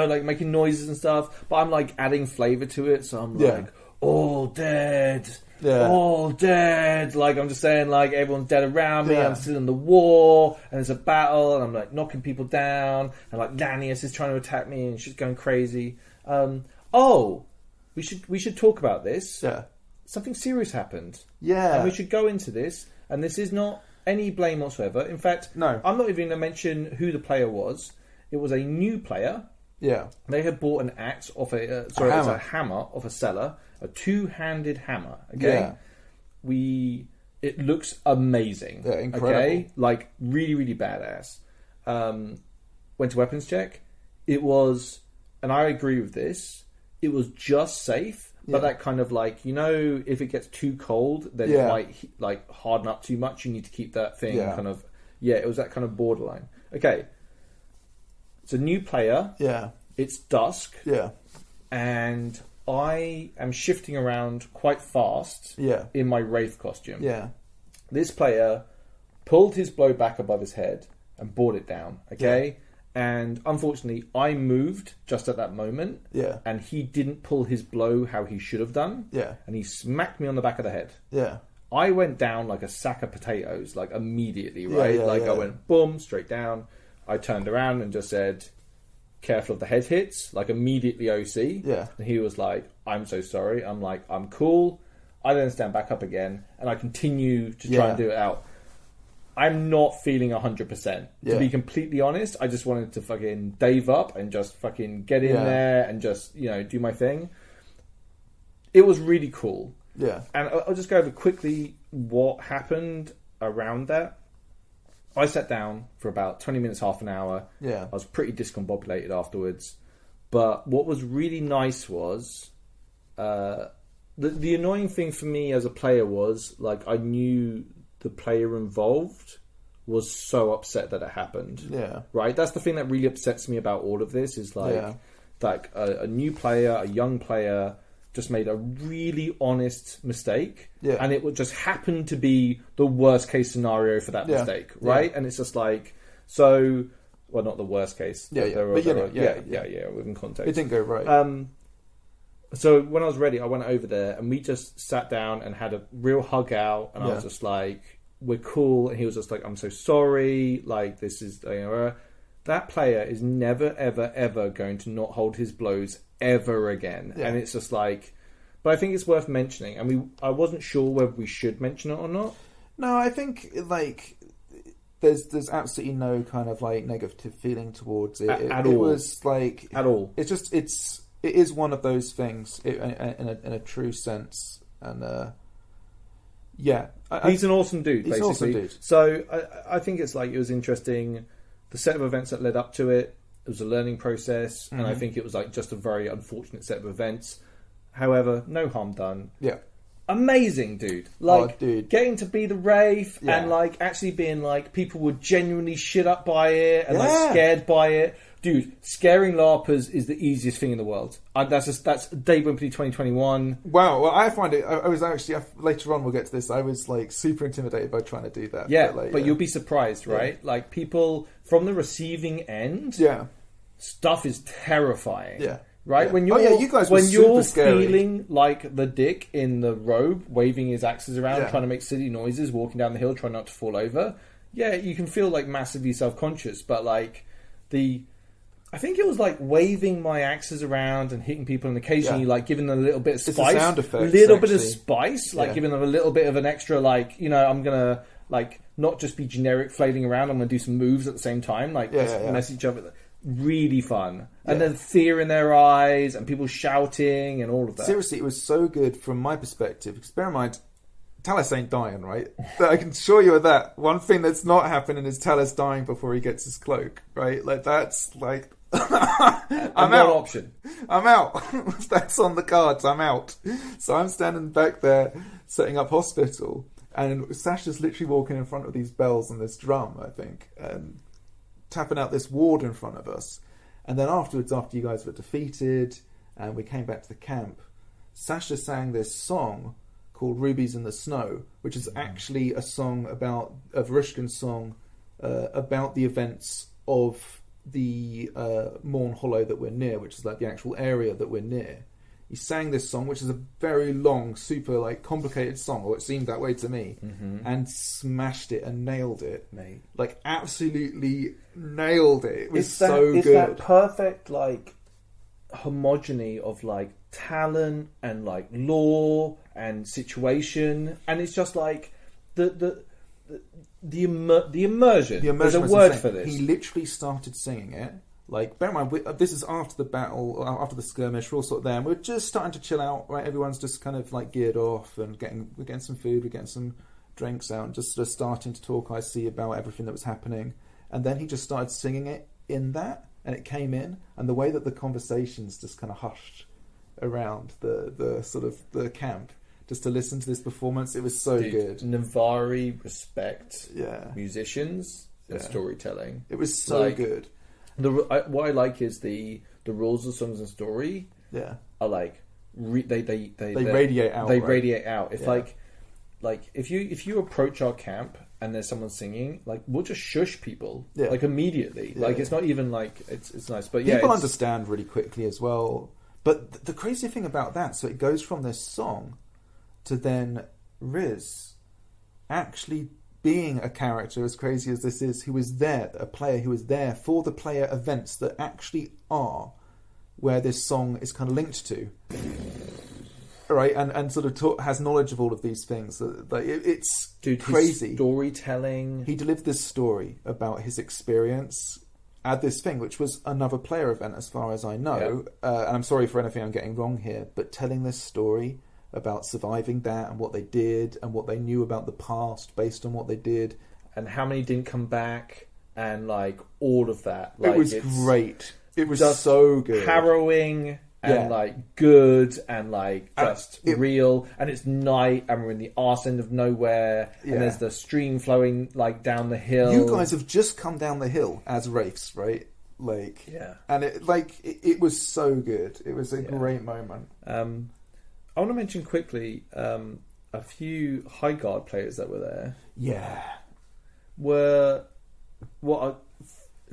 like making noises and stuff, but I'm like adding flavour to it. So I'm like, all dead. Yeah. All dead. Like, I'm just saying, like, everyone's dead around me. I'm still in the war, and there's a battle, and I'm like knocking people down, and like Lanius is trying to attack me, and she's going crazy. We should talk about this. Yeah. Something serious happened. Yeah. And we should go into this, and this is not any blame whatsoever. In fact, no. I'm not even going to mention who the player was. It was a new player. Yeah. They had bought an axe off it's a hammer off a seller. A two-handed hammer. Okay, it looks amazing. Yeah, incredible. Okay, like really, really badass. Went to weapons check. It was, and I agree with this. It was just safe, but that kind of like if it gets too cold, then it might like harden up too much. You need to keep that thing kind of. Yeah, it was that kind of borderline. Okay, it's a new player. Yeah, it's dusk. Yeah, and I am shifting around quite fast in my Wraith costume. Yeah. This player pulled his blow back above his head and brought it down, okay? Yeah. And unfortunately, I moved just at that moment. Yeah. And he didn't pull his blow how he should have done. Yeah. And he smacked me on the back of the head. Yeah. I went down like a sack of potatoes, like immediately, right? I went boom, straight down. I turned around and just said, careful of the head hits, like immediately OC. Yeah. And he was like, I'm so sorry. I'm like, I'm cool. I then stand back up again, and I continue to try and do it out. I'm not feeling 100%. To be completely honest, I just wanted to fucking Dave up and just fucking get in there and just, do my thing. It was really cool. Yeah. And I'll just go over quickly what happened around that. I sat down for about 20 minutes, half an hour. Yeah. I was pretty discombobulated afterwards. But what was really nice was... The annoying thing for me as a player was, like, I knew the player involved was so upset that it happened. Yeah. Right? That's the thing that really upsets me about all of this is, like a new player, a young player just made a really honest mistake. Yeah. And it would just happen to be the worst case scenario for that mistake. Right? And it's just like, so... Well, not the worst case. Within context. It didn't go right. So when I was ready, I went over there and we just sat down and had a real hug out. And I was just like, we're cool. And he was just like, I'm so sorry. Like, this is... that player is never, ever, ever going to not hold his blows ever again. Yeah. And it's just like... But I think it's worth mentioning. I mean, I wasn't sure whether we should mention it or not. No, I think, like... There's absolutely no kind of, like, negative feeling towards it. At all. It was, like... At all. It's just... It is one of those things in a true sense, and he's an awesome dude. He's basically. An awesome dude. So I think it's like it was interesting. The set of events that led up to it, it was a learning process, and I think it was like just a very unfortunate set of events. However, no harm done. Yeah, amazing dude. Like getting to be the Wraith and like actually being like people were genuinely shit up by it and like scared by it. Dude, scaring LARPers is the easiest thing in the world. That's Dave Wimpy 2021. Wow, well, I find it... I was actually... later on, we'll get to this. I was, like, super intimidated by trying to do that. Yeah, but you'll be surprised, right? Yeah. Like, people from the receiving end... Yeah. Stuff is terrifying. Yeah. Right? Yeah. When you're, you guys were super scary. Feeling like the dick in the robe, waving his axes around, trying to make silly noises, walking down the hill, trying not to fall over... Yeah, you can feel, like, massively self-conscious, but, like, I think it was like waving my axes around and hitting people and occasionally like giving them a little bit of spice. It's a sound effect, bit of spice, like giving them a little bit of an extra, like, I'm going to like not just be generic flailing around, I'm going to do some moves at the same time, like mess each other. Really fun. And then fear in their eyes and people shouting and all of that. Seriously, it was so good from my perspective. Because bear in mind, Talis ain't dying, right? I can assure you of that. One thing that's not happening is Talis dying before he gets his cloak, right? Like, that's like... I'm out. Option. I'm out. That's on the cards. I'm out. So I'm standing back there setting up hospital, and Sasha's literally walking in front of these bells and this drum, I think, and tapping out this ward in front of us. And then afterwards, after you guys were defeated and we came back to the camp, Sasha sang this song called Rubies in the Snow, which is actually a song about a Varushkan's song about the events of the Morn Hollow that we're near, which is like the actual area that we're near. He sang this song, which is a very long, super like complicated song, or it seemed that way to me, and smashed it and nailed it, mate. Like absolutely nailed it. It was it's good. That perfect like homogeny of like talent and like lore and situation, and it's just like the immersion. There's a word for this. He literally started singing it. Like, bear in mind, this is after the battle, after the skirmish. We're all sort of there, and we're just starting to chill out. Right, everyone's just kind of like geared off, and we're getting some food, we're getting some drinks out, and just sort of starting to talk. I see about everything that was happening, and then he just started singing it in that, and it came in, and the way that the conversations just kind of hushed around the sort of the camp. Just to listen to this performance, it was so good. Navari respect musicians and storytelling. It was so good. What I like is the rules of songs and story. Yeah, are like they radiate out. They radiate out. If like if you approach our camp and there's someone singing, like we'll just shush people like immediately. Like it's not even like it's nice, but people understand really quickly as well. But the crazy thing about that, so it goes from this song to then Riz actually being a character as crazy as this is, who is there, a player who is there for the player events that actually are where this song is kind of linked to, right? And sort of has knowledge of all of these things. Like it's crazy. His storytelling. He delivered this story about his experience at this thing, which was another player event, as far as I know. And I'm sorry for anything I'm getting wrong here, but telling this story about surviving that and what they did and what they knew about the past based on what they did, and how many didn't come back, and like all of that. Like, it was great. It was just so good, harrowing. And like good and like just real, and it's night and we're in the arse end of nowhere, and there's the stream flowing like down the hill. You guys have just come down the hill as wraiths, right? Like, and it was so good. It was a great moment. I want to mention quickly a few High Guard players that were there. Were what are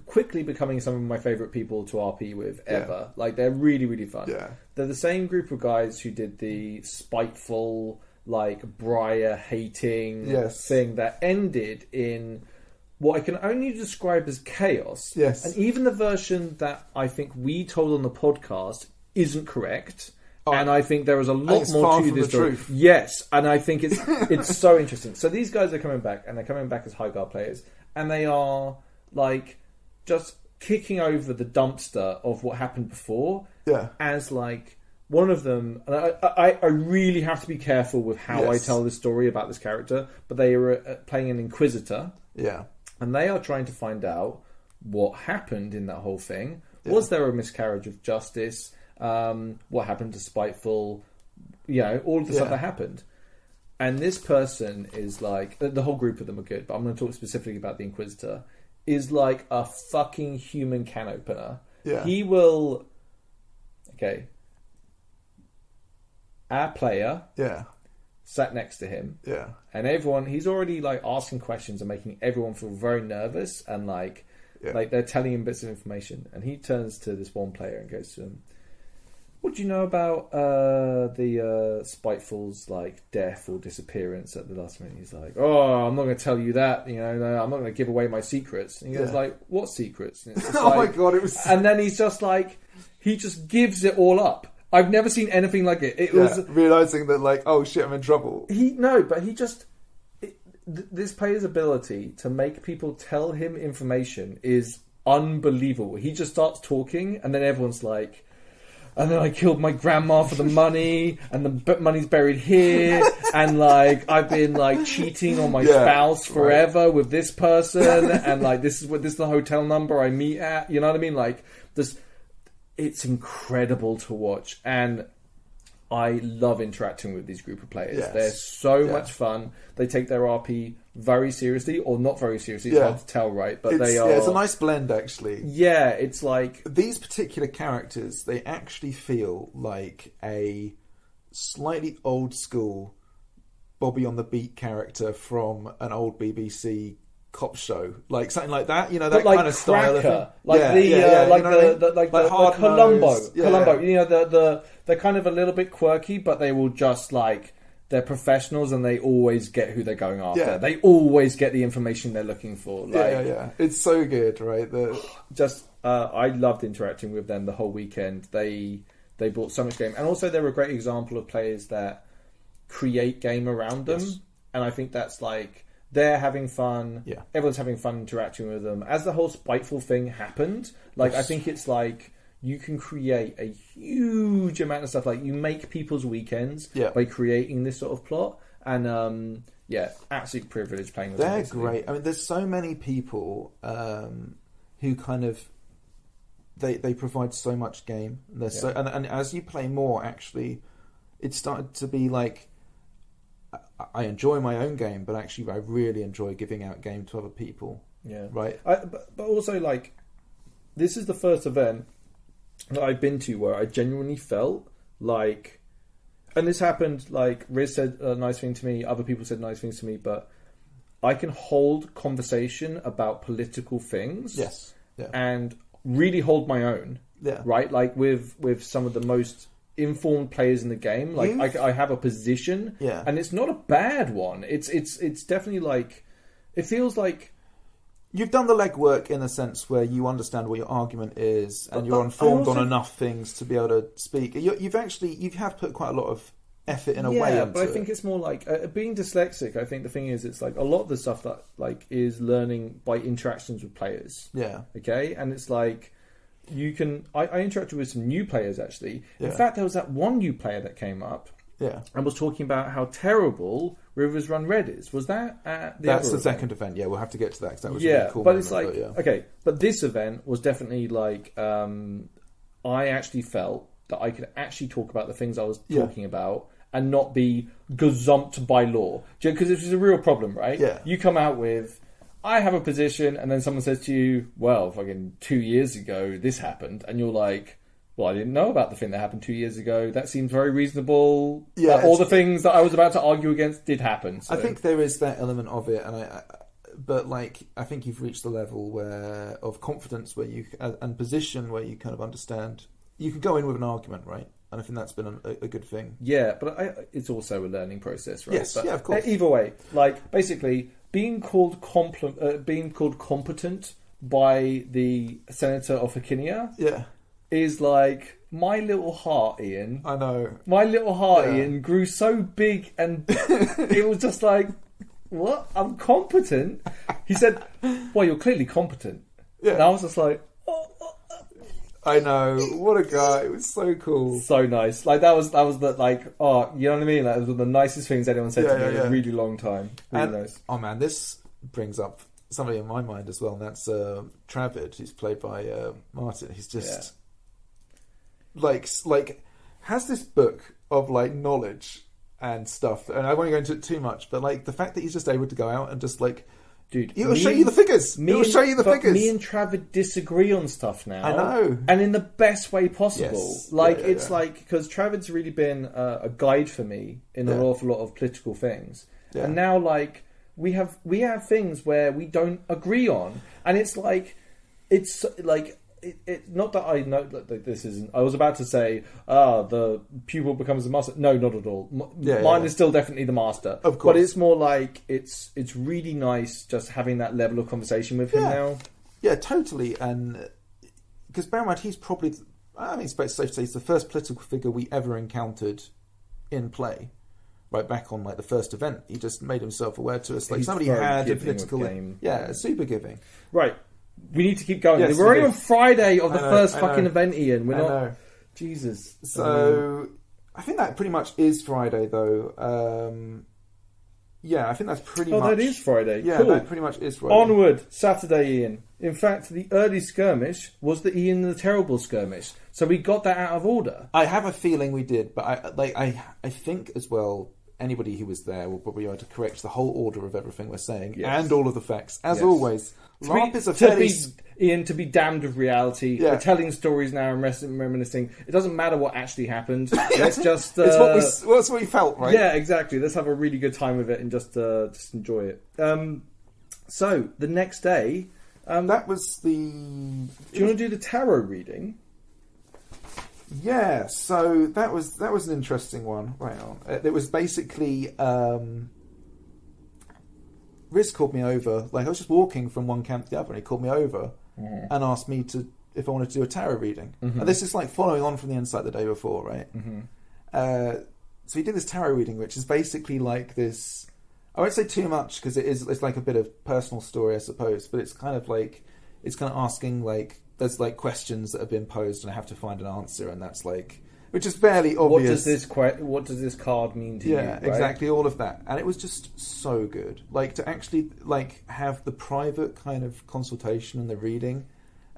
quickly becoming some of my favourite people to RP with ever. Like, they're really, really fun. They're the same group of guys who did the spiteful, like, Briar hating thing that ended in what I can only describe as chaos. And even the version that I think we told on the podcast isn't correct. And I think there is a lot more to this story. Yes, and I think it's so interesting. So these guys are coming back, and they're coming back as High Guard players, and they are like just kicking over the dumpster of what happened before. As like one of them, and I really have to be careful with how I tell this story about this character, but they are playing an Inquisitor. And they are trying to find out what happened in that whole thing. Was there a miscarriage of justice? What happened to Spiteful? You know, all of the stuff that happened. And this person is like, the whole group of them are good, but I'm going to talk specifically about the Inquisitor, is like a fucking human can opener. He will... Okay. Our player sat next to him. And everyone, he's already like asking questions and making everyone feel very nervous, and like they're telling him bits of information. And he turns to this one player and goes to him, "What do you know about the Spiteful's like death or disappearance at the last minute?" He's like, "Oh, I'm not going to tell you that. You know, no, I'm not going to give away my secrets." And he goes like, "What secrets?" And it's just oh my god, it was. And then he's just like, he just gives it all up. I've never seen anything like it. It was realizing that like, oh shit, I'm in trouble. This player's ability to make people tell him information is unbelievable. He just starts talking, and then everyone's like, "And then I killed my grandma for the money, and the money's buried here, and like I've been like cheating on my spouse forever with this person, and like this is the hotel number I meet at." You know what I mean? Like this, it's incredible to watch, and I love interacting with these group of players. They're so much fun. They take their RP very seriously, or not very seriously. It's hard to tell, right? But they are. Yeah, it's a nice blend, actually. Yeah, it's like these particular characters. They actually feel like a slightly old school Bobby on the Beat character from an old BBC cop show, like something like that. You know, that like kind of style. Like the Columbo. You know, they're kind of a little bit quirky, but they will just like, they're professionals and they always get who they're going after. They always get the information they're looking for. Like, It's so good, right? I loved interacting with them the whole weekend. They brought so much game, and also they're a great example of players that create game around them. And I think that's like, they're having fun. Everyone's having fun interacting with them. As the whole Spiteful thing happened, like I think it's like you can create a huge amount of stuff. Like you make people's weekends by creating this sort of plot. And absolute privilege playing with them. They're great. I mean, there's so many people who kind of they provide so much game. They're so and as you play more, actually, it started to be like, I enjoy my own game, but actually I really enjoy giving out game to other people. Right. But also, like, this is the first event that I've been to where I genuinely felt like, and this happened, like, Riz said a nice thing to me, other people said nice things to me, but I can hold conversation about political things. And really hold my own. Right? Like, with some of the most informed players in the game. Like I have a position, and it's not a bad one. It's definitely like It feels like you've done the legwork in a sense where you understand what your argument is, and you're informed on enough things to be able to speak. You have put quite a lot of effort in a way. Yeah, but I think it's more like being dyslexic. I think the thing is, it's like a lot of the stuff that like is learning by interactions with players. Yeah. Okay, and it's like you can. I interacted with some new players actually. Yeah. In fact, there was that one new player that came up. Yeah. And was talking about how terrible Rivers Run Red is. Was that at the That's the event? second event. Yeah, we'll have to get to that because that was yeah, a really cool but moment, it's like okay, but this event was definitely like I actually felt that I could actually talk about the things I was talking about and not be gazumped by law, because this is a real problem, right? Yeah. You come out with, I have a position, and then someone says to you, well, fucking 2 years ago this happened, and you're like, well, I didn't know about the thing that happened 2 years ago. That seems very reasonable. Yeah, all the things that I was about to argue against did happen. So. I think there is that element of it, but like I think you've reached the level of confidence where you and position where you kind of understand. You can go in with an argument, right? And I think that's been a good thing. Yeah, but it's also a learning process, right? Yes, but yeah, of course. Either way, like basically being called competent by the senator of Hercynia, is like my little heart, Ian. I know. My little heart, Ian, grew so big, and it was just like, what? I'm competent. He said, "Well, you're clearly competent." Yeah. And I was just like, I know, what a guy! It was so cool, so nice. Like that was the like, oh, you know what I mean? Like, it was one of the nicest things anyone said to me in a really long time. Really nice. Oh man, this brings up somebody in my mind as well, and that's Travid, who's played by Martin. He's just like has this book of like knowledge and stuff, and I won't go into it too much, but like the fact that he's just able to go out and just like. Dude, it will show you the figures. It will show you the figures. Me and Travid disagree on stuff now. I know. And in the best way possible. Yes. Like, it's like, because Travid's really been a guide for me in an awful lot of political things. Yeah. And now, like, we have things where we don't agree on. And it's like, not that I know that this isn't. I was about to say, the pupil becomes the master. No, not at all. Mine is still definitely the master. Of course. But it's more like it's really nice just having that level of conversation with him now. Yeah, totally. And because bear in mind, he's probably, I mean, it's safe to say, he's the first political figure we ever encountered in play. Right back on like the first event, he just made himself aware to us. Like somebody had a political game. Yeah, super giving. Right. We need to keep going. Yes, We're already on Friday of the first fucking know. event, Ian. We're I not. know. Jesus. So I think that pretty much is Friday, though. I think that's pretty much. Oh, that is Friday. Yeah, cool. that pretty much is Friday. Onward, Saturday, Ian. In fact, the early skirmish was the Ian the Terrible skirmish. So we got that out of order. I have a feeling we did, but I think as well. Anybody who was there will probably be able to correct the whole order of everything we're saying and all of the facts. As always, LARP is a fairly... Ian, to be damned with reality. Yeah. We're telling stories now and reminiscing. It doesn't matter what actually happened. Let's just... it's what we felt, right? Yeah, exactly. Let's have a really good time with it and just enjoy it. So, the next day... that was the... Do you want to do the tarot reading? Yeah, so that was an interesting one. Right on. It was basically Riz called me over. Like I was just walking from one camp to the other, and he called me over and asked me if I wanted to do a tarot reading. And this is like following on from the insight the day before, right? So he did this tarot reading, which is basically like this. I won't say too much because it's like a bit of personal story, I suppose. But it's kind of asking like. There's like questions that have been posed, and I have to find an answer, and that's like, which is fairly obvious. What does this card mean to you? Yeah, right? exactly, all of that, and it was just so good. Like to actually like have the private kind of consultation and the reading,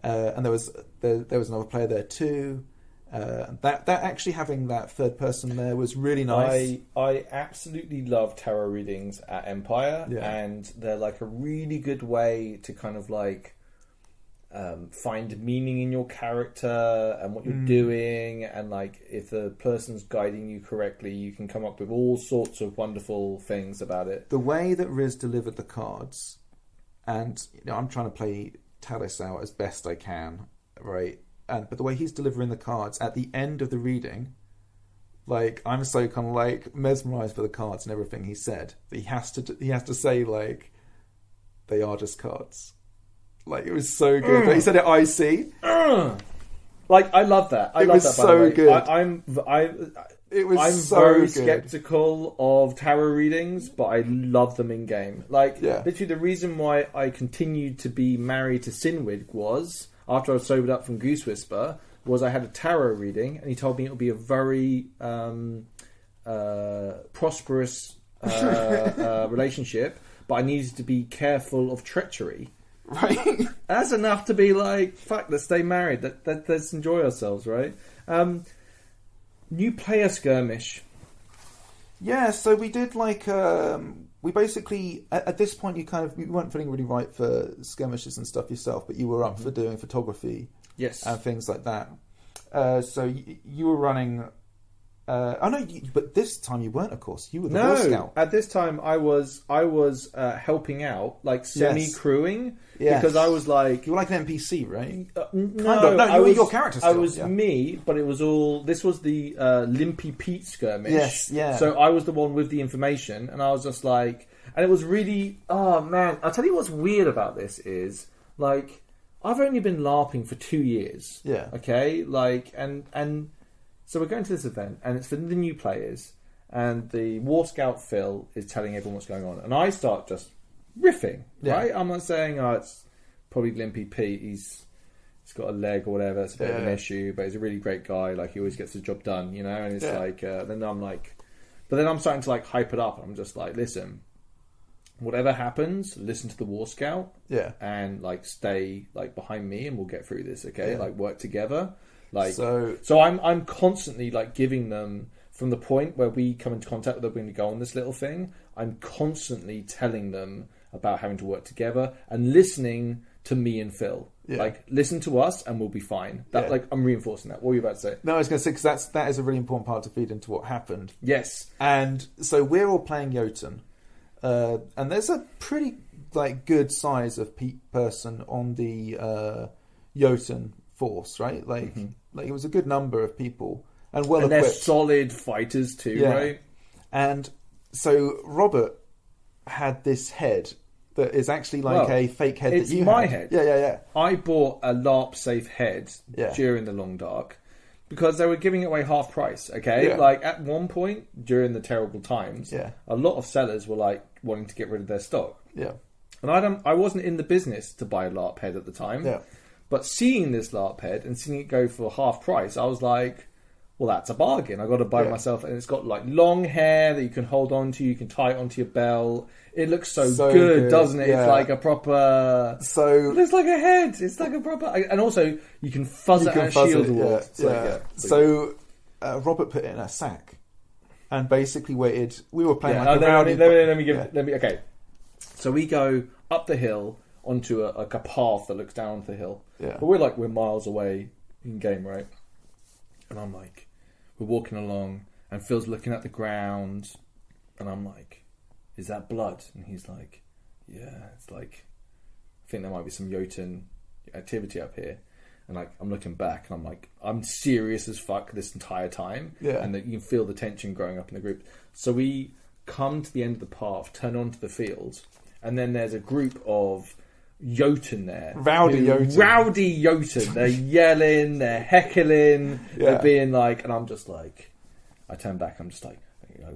and there was another player there too. That actually having that third person there was really nice. I absolutely love tarot readings at Empire, and they're like a really good way to kind of like. Find meaning in your character and what you're doing, and like if the person's guiding you correctly, you can come up with all sorts of wonderful things about it. The way that Riz delivered the cards, and I'm trying to play Talis out as best I can, right? But the way he's delivering the cards at the end of the reading, like I'm so kind of like mesmerized by the cards and everything he said. That he has to say like. they are just cards. Like, it was so good. Like, he said it icy. Like, I love that. I love that, by the way. Good. I'm very skeptical of tarot readings, but I love them in game. Like, literally, the reason why I continued to be married to Sinwig was, after I was sobered up from Goose Whisper, was I had a tarot reading, and he told me it would be a very prosperous relationship, but I needed to be careful of treachery. Right. That's enough to be like, fuck, let's stay married. Let's enjoy ourselves, right? New player skirmish. Yeah, so we did like we basically at this point you weren't feeling really right for skirmishes and stuff yourself, but you were up for doing photography, yes, and things like that. So you were running. But this time you weren't, of course. You were the Boy Scout. At this time I was helping out, like semi-crewing, because I was like... You were like an NPC, right? No, you were your character still. I was me, but it was all... This was the Limpy Pete skirmish. Yes, yeah. So I was the one with the information, and I was just like... And it was really... Oh, man. I'll tell you what's weird about this is, like, I've only been LARPing for 2 years. Yeah. Okay? Like, and so we're going to this event, and it's for the new players, and the War Scout Phil is telling everyone what's going on, and I start just riffing, right? I'm not saying, it's probably Limpy Pete, he's got a leg or whatever, it's a bit of an issue, but he's a really great guy, like, he always gets the job done, you know, and it's like, then I'm like, but then I'm starting to, like, hype it up, and I'm just like, listen, whatever happens, listen to the War Scout, and, like, stay, like, behind me, and we'll get through this, okay? Like, work together. Like, so I'm constantly like giving them, from the point where we come into contact with them when we go on this little thing, I'm constantly telling them about having to work together and listening to me and Phil. Like, listen to us and we'll be fine. Like, I'm reinforcing that. What were you about to say? No, I was going to say, because that is a really important part to feed into what happened. Yes. And so we're all playing Jotun, and there's a pretty like good size of person on the Jotun force, right? Like, like it was a good number of people and well equipped. They're solid fighters too, right? And so Robert had this head that is actually like a fake head. It's that you my had. head. Yeah. I bought a LARP safe head during the Long Dark because they were giving it away half price. Okay, like at one point during the terrible times, a lot of sellers were like wanting to get rid of their stock. Yeah, and I wasn't in the business to buy a LARP head at the time. Yeah. But seeing this LARP head and seeing it go for half price, I was like, well, that's a bargain. I got to buy it myself. And it's got like long hair that you can hold on to. You can tie it onto your belt. It looks so good, doesn't it? Yeah. It's like a proper... It looks like a head. It's like a proper... And also, you can fuzz it and shield the wall. So Robert put it in a sack and basically waited. We were playing Okay. So we go up the hill onto a path that looks down the hill. Yeah. But we're miles away in game, right? And I'm like, we're walking along, and Phil's looking at the ground, and I'm like, is that blood? And he's like, yeah, it's like, I think there might be some Jotun activity up here. And like, I'm looking back, and I'm like, I'm serious as fuck this entire time. Yeah. And that you can feel the tension growing up in the group. So we come to the end of the path, turn onto the field, and then there's a group of Jotun there. Rowdy Jotun. They're yelling, they're heckling, they're being like, and I'm just like, I turn back, I'm just like,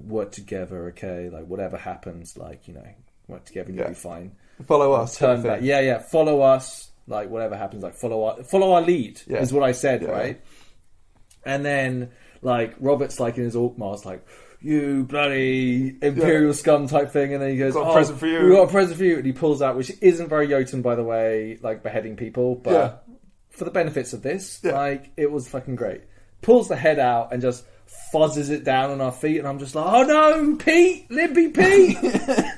work together, okay? Like, whatever happens, like, work together and you'll be fine. Follow us. Turn back. Follow us. Like, whatever happens, like, follow our lead, is what I said, right? And then, like, Robert's like in his orc mask, like, you bloody imperial scum type thing, and then he goes, got a present for you. We got a present for you, and he pulls out, which isn't very Jotun, by the way, like beheading people, but for the benefits of this, like, it was fucking great. Pulls the head out and just fuzzes it down on our feet, and I'm just like, oh no, Pete, Limpy Pete,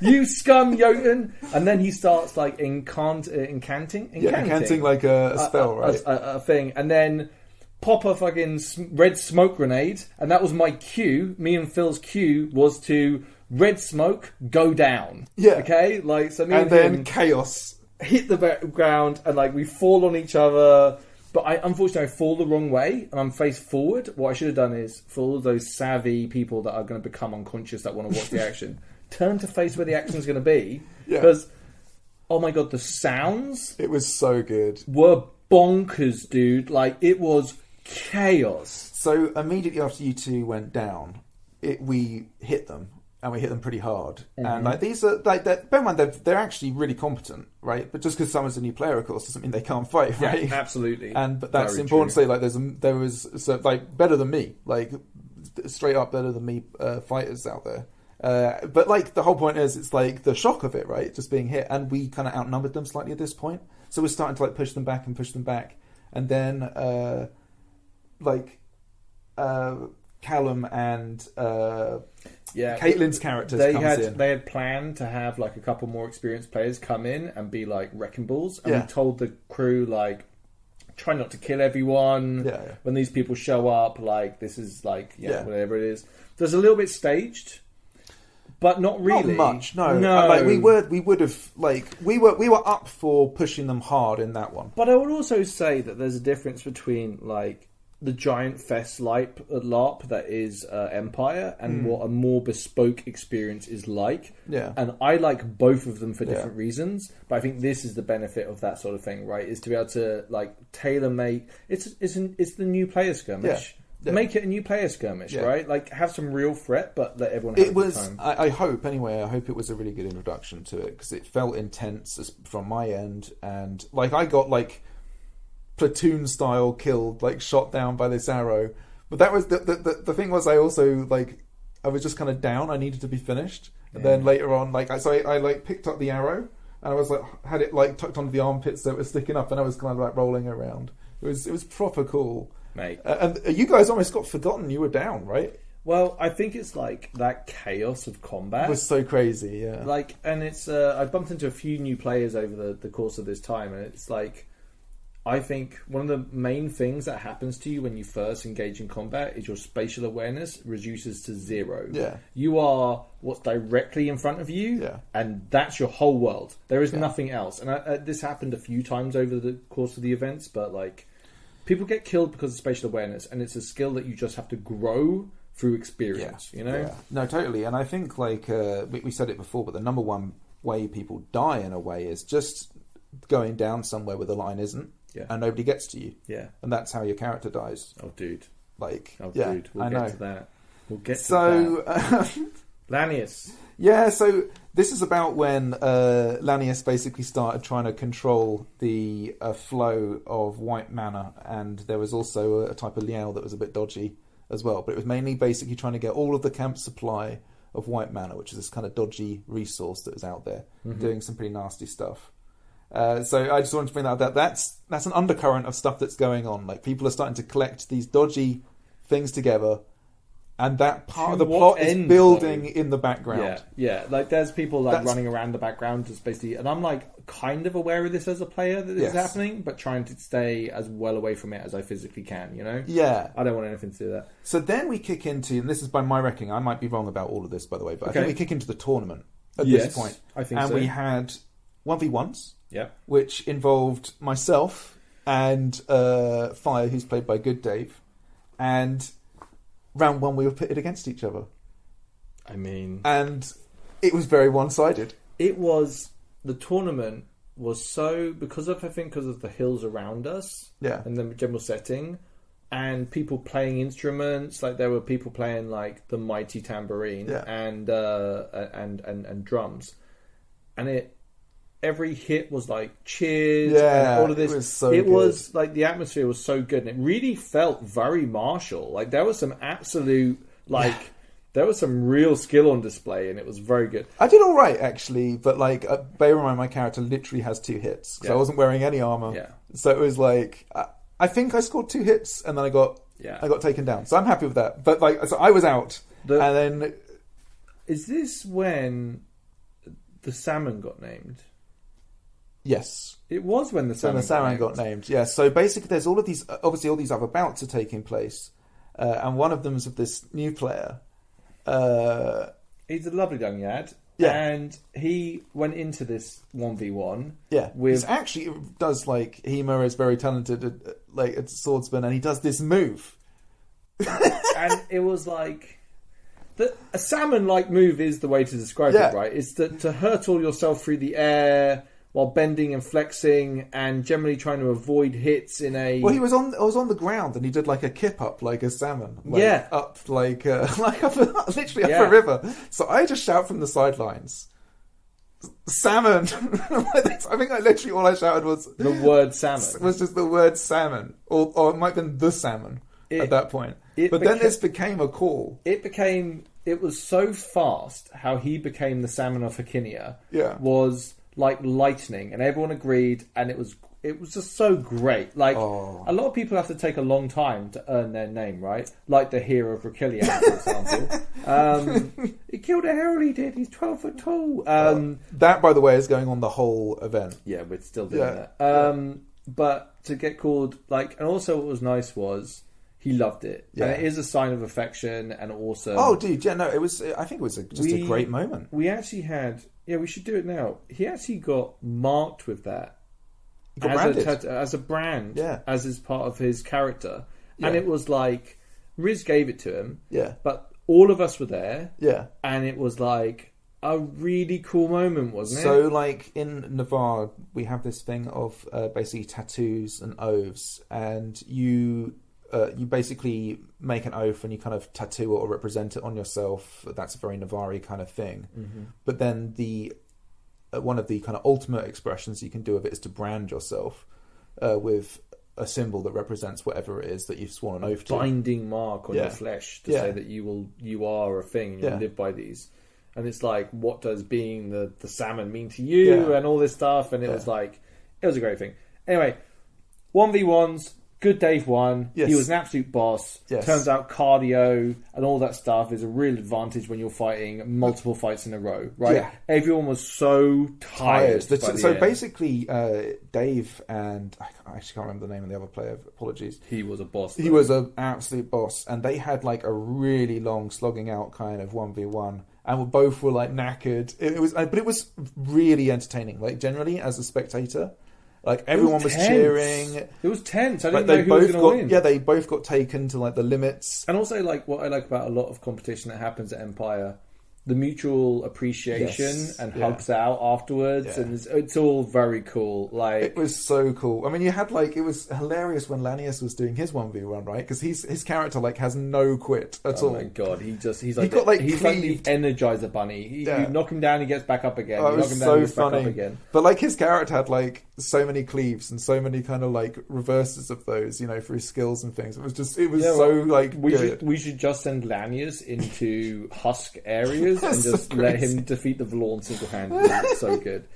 you scum Jotun. And then he starts like incanting like a spell, right? A thing, and then pop a fucking red smoke grenade, and that was my cue. Me and Phil's cue was to red smoke, go down. Yeah. Okay? Like, so me and then him chaos. Hit the ground, and like we fall on each other. But unfortunately, I fall the wrong way, and I'm face forward. What I should have done is, for all those savvy people that are going to become unconscious that want to watch the action, turn to face where the action's going to be. Because Oh my god, the sounds It was so good. were bonkers, dude. Like, it was chaos. So immediately after you two went down, we hit them, and we hit them pretty hard. And like these are like, bear in mind they're actually really competent, right? But just because someone's a new player, of course, doesn't mean they can't fight, right? Yeah, absolutely. But that's Very important true. to say. Like there was like better than me, like straight up better than me fighters out there. But like the whole point is, it's like the shock of it, right? Just being hit, and we kind of outnumbered them slightly at this point, so we're starting to like push them back, and then Callum and Caitlin's characters comes in. They had planned to have like a couple more experienced players come in and be like wrecking balls, and Yeah. we told the crew like, try not to kill everyone. Yeah. When these people show up, like this is like Yeah. whatever it is. There's a little bit staged, but not really. Not much, no. No. Like we would have like we were up for pushing them hard in that one. But I would also say that there's a difference between like the giant fest LARP that is Empire and what a more bespoke experience is like. Yeah. And I like both of them for different reasons, but I think this is the benefit of that sort of thing, right? Is to be able to like tailor make it's the new player skirmish. Yeah. Make it a new player skirmish, Yeah. right? Like have some real threat, but let everyone have It a good was. time. I hope anyway. I hope it was a really good introduction to it because it felt intense from my end, and like I got like platoon style killed, like shot down by this arrow. But that was the thing was I also like I was just kind of down. I needed to be finished, and then later on, like I like picked up the arrow and I was like had it like tucked onto the armpits so it was sticking up, and I was kind of like rolling around. It was proper cool. Mate. And you guys almost got forgotten. You were down, right? Well, I think it's like that chaos of combat. It was so crazy, yeah. Like, and it's I bumped into a few new players over the course of this time, and it's like I think one of the main things that happens to you when you first engage in combat is your spatial awareness reduces to 0. Yeah. You are what's directly in front of you, Yeah. and that's your whole world. There is nothing else. And this happened a few times over the course of the events, but like people get killed because of spatial awareness, and it's a skill that you just have to grow through experience, you know? Yeah. No, totally. And I think, like, we said it before, but the number one way people die, in a way, is just going down somewhere where the line isn't, and nobody gets to you. Yeah. And that's how your character dies. Oh, dude. Like, Dude. We'll I know. get to that. We'll get to So, that. Lanius. yeah, so this is about when Lanius basically started trying to control the flow of white mana, and there was also a type of liao that was a bit dodgy as well, but it was mainly basically trying to get all of the camp supply of white mana, which is this kind of dodgy resource that was out there, doing some pretty nasty stuff. So I just wanted to bring that up. That's an undercurrent of stuff that's going on. Like, people are starting to collect these dodgy things together, and that part of the plot is building in the background. Yeah. Like, there's people like running around the background, just basically, and I'm like kind of aware of this as a player that this is happening, but trying to stay as well away from it as I physically can. You know? Yeah. I don't want anything to do with that. So then we kick into, and this is by my reckoning, I might be wrong about all of this, by the way, but I think we kick into the tournament at this point. I think and so. we had 1v1s, which involved myself and Fire, who's played by Good Dave, and round one we were pitted against each other. I mean... And it was very one-sided. It was... The tournament was so... Because of the hills around us, and the general setting, and people playing instruments, like there were people playing like the mighty tambourine and drums, and every hit was like cheers and all of this. It was so good. Was like the atmosphere was so good, and it really felt very martial. Like there was some absolute there was some real skill on display, and it was very good. I did all right actually, but like bear in mind my character literally has 2 hits because I wasn't wearing any armor. So it was like I think I scored 2 hits and then I got taken down. So I'm happy with that. But like, so I was out, and then is this when the salmon got named? Yes, it was when the salmon got named. Yeah. So basically, there's all of these. Obviously, all these other bouts are taking place, and one of them is of this new player. He's a lovely young lad. Yeah. And he went into this 1v1. Yeah. With... He actually does, like, Hema is very talented at swordsman, and he does this move. And it was like... A salmon-like move is the way to describe it, right? It's to hurtle yourself through the air while bending and flexing and generally trying to avoid hits in a... Well, I was on the ground and he did like a kip up like a salmon. Like, yeah. Up like up literally up a river. So I just shout from the sidelines, salmon. I think literally all I shouted was... the word salmon. Was just the word salmon. Or it might have been the salmon at that point. But then this became a call. It was so fast how he became the salmon of Hercynia. Yeah. Was... like lightning, and everyone agreed, and it was just so great. Like a lot of people have to take a long time to earn their name, right? Like the hero of Brecon, for example. He killed a herald. He did. He's 12 foot tall. That, by the way, is going on the whole event. Yeah, we're still doing that. But to get called and also what was nice was he loved it, and it is a sign of affection, and also it was. I think it was just a great moment. We actually had. Yeah, we should do it now. He actually got marked with that as a brand, as is part of his character. And it was like, Riz gave it to him, but all of us were there, and it was like a really cool moment, wasn't it? So, like, in Navarre, we have this thing of basically tattoos and oaths, and you basically make an oath and you kind of tattoo it or represent it on yourself. That's a very Navarre kind of thing. Mm-hmm. But then one of the kind of ultimate expressions you can do of it is to brand yourself with a symbol that represents whatever it is that you've sworn an oath to. Binding mark on your flesh to say that you are a thing and you live by these. And it's like, what does being the salmon mean to you and all this stuff? And it was a great thing. Anyway, 1v1s. Good Dave won. Yes. He was an absolute boss. Yes. Turns out cardio and all that stuff is a real advantage when you're fighting multiple fights in a row, right? Yeah. Everyone was so tired. So basically, Dave and I actually can't remember the name of the other player. Apologies. He was a boss. He was an absolute boss, and they had like a really long slogging out kind of 1v1, and both were like knackered. But it was really entertaining. Like generally, as a spectator. Like everyone was cheering. It was tense. I didn't know who was going to win. Yeah, they both got taken to like the limits. And also, like what I like about a lot of competition that happens at Empire, the mutual appreciation and hugs out afterwards, and it's all very cool. Like it was so cool. I mean, you had it was hilarious when Lanius was doing his 1v1, right? Because his character has no quit at all. Oh my god, he's like the Energizer Bunny. You knock him down, he gets back up again. You knock him down, he gets back up again. But his character had so many cleaves and so many kind of reverses of those, for his skills and things. It was good. We should just send Lanius into husk areas. And just let him defeat the Vlorn single-handedly. It's so good.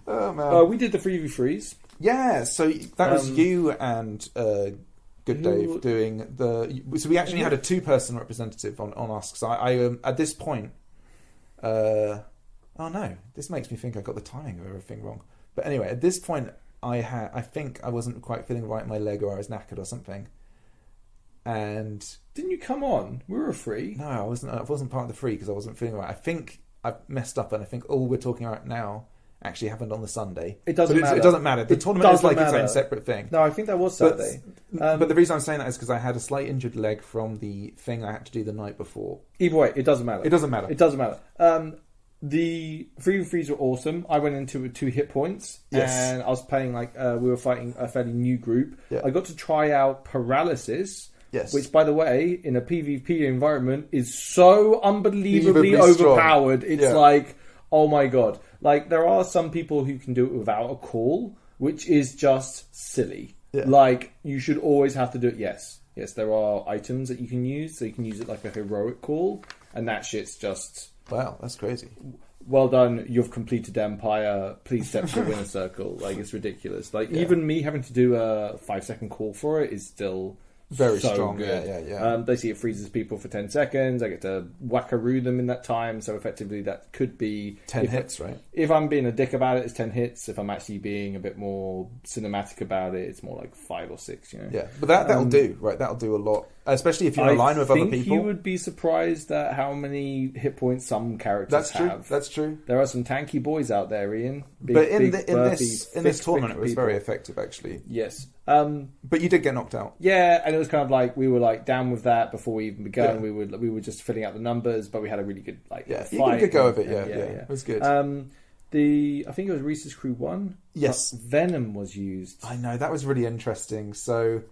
Oh, man. We did the 3v3s. Yeah, so that was you and Good Dave doing the... So we actually had a two-person representative on us. So I at this point... oh, no. This makes me think I got the timing of everything wrong. But anyway, at this point, I think I wasn't quite feeling right in my leg, or I was knackered or something. And didn't you come on? We were free. No, I wasn't part of the free because I wasn't feeling right. I think I messed up, and I think all we're talking about now actually happened on the Sunday. It doesn't matter. It doesn't matter. The tournament is its own separate thing. No, I think that was Saturday. But the reason I'm saying that is because I had a slight injured leg from the thing I had to do the night before. Either way, it doesn't matter. It doesn't matter. It doesn't matter. The 3v3s were awesome. I went into with 2 hit points, and I was playing we were fighting a fairly new group. Yeah. I got to try out paralysis. Yes. Which, by the way, in a PvP environment is so unbelievably overpowered. Strong. It's like, oh my god. There are some people who can do it without a call, which is just silly. Yeah. You should always have to do it. Yes, there are items that you can use. So you can use it like a heroic call. And that shit's just... Wow, that's crazy. Well done, you've completed Empire. Please step to the winner circle. It's ridiculous. Even me having to do a 5-second call for it is still... Very so strong, good. Yeah. Basically, it freezes people for 10 seconds. I get to wackaroo them in that time. So effectively, that could be 10 hits, right? If I'm being a dick about it, it's 10 hits. If I'm actually being a bit more cinematic about it, it's more like 5 or 6. Yeah, but that'll do, right? That'll do a lot, especially if you're aligned with other people. I think you would be surprised at how many hit points some characters have. That's true. There are some tanky boys out there, Ian. But in this tournament, it was very effective, actually. Yes. But you did get knocked out. Yeah, and it was kind of we were down with that before we even began. Yeah. We were just filling out the numbers, but we had a really good fight. You got a good go of it. Yeah. It was good. I think it was Reese's Crew 1. Yes. Venom was used. I know, that was really interesting. So,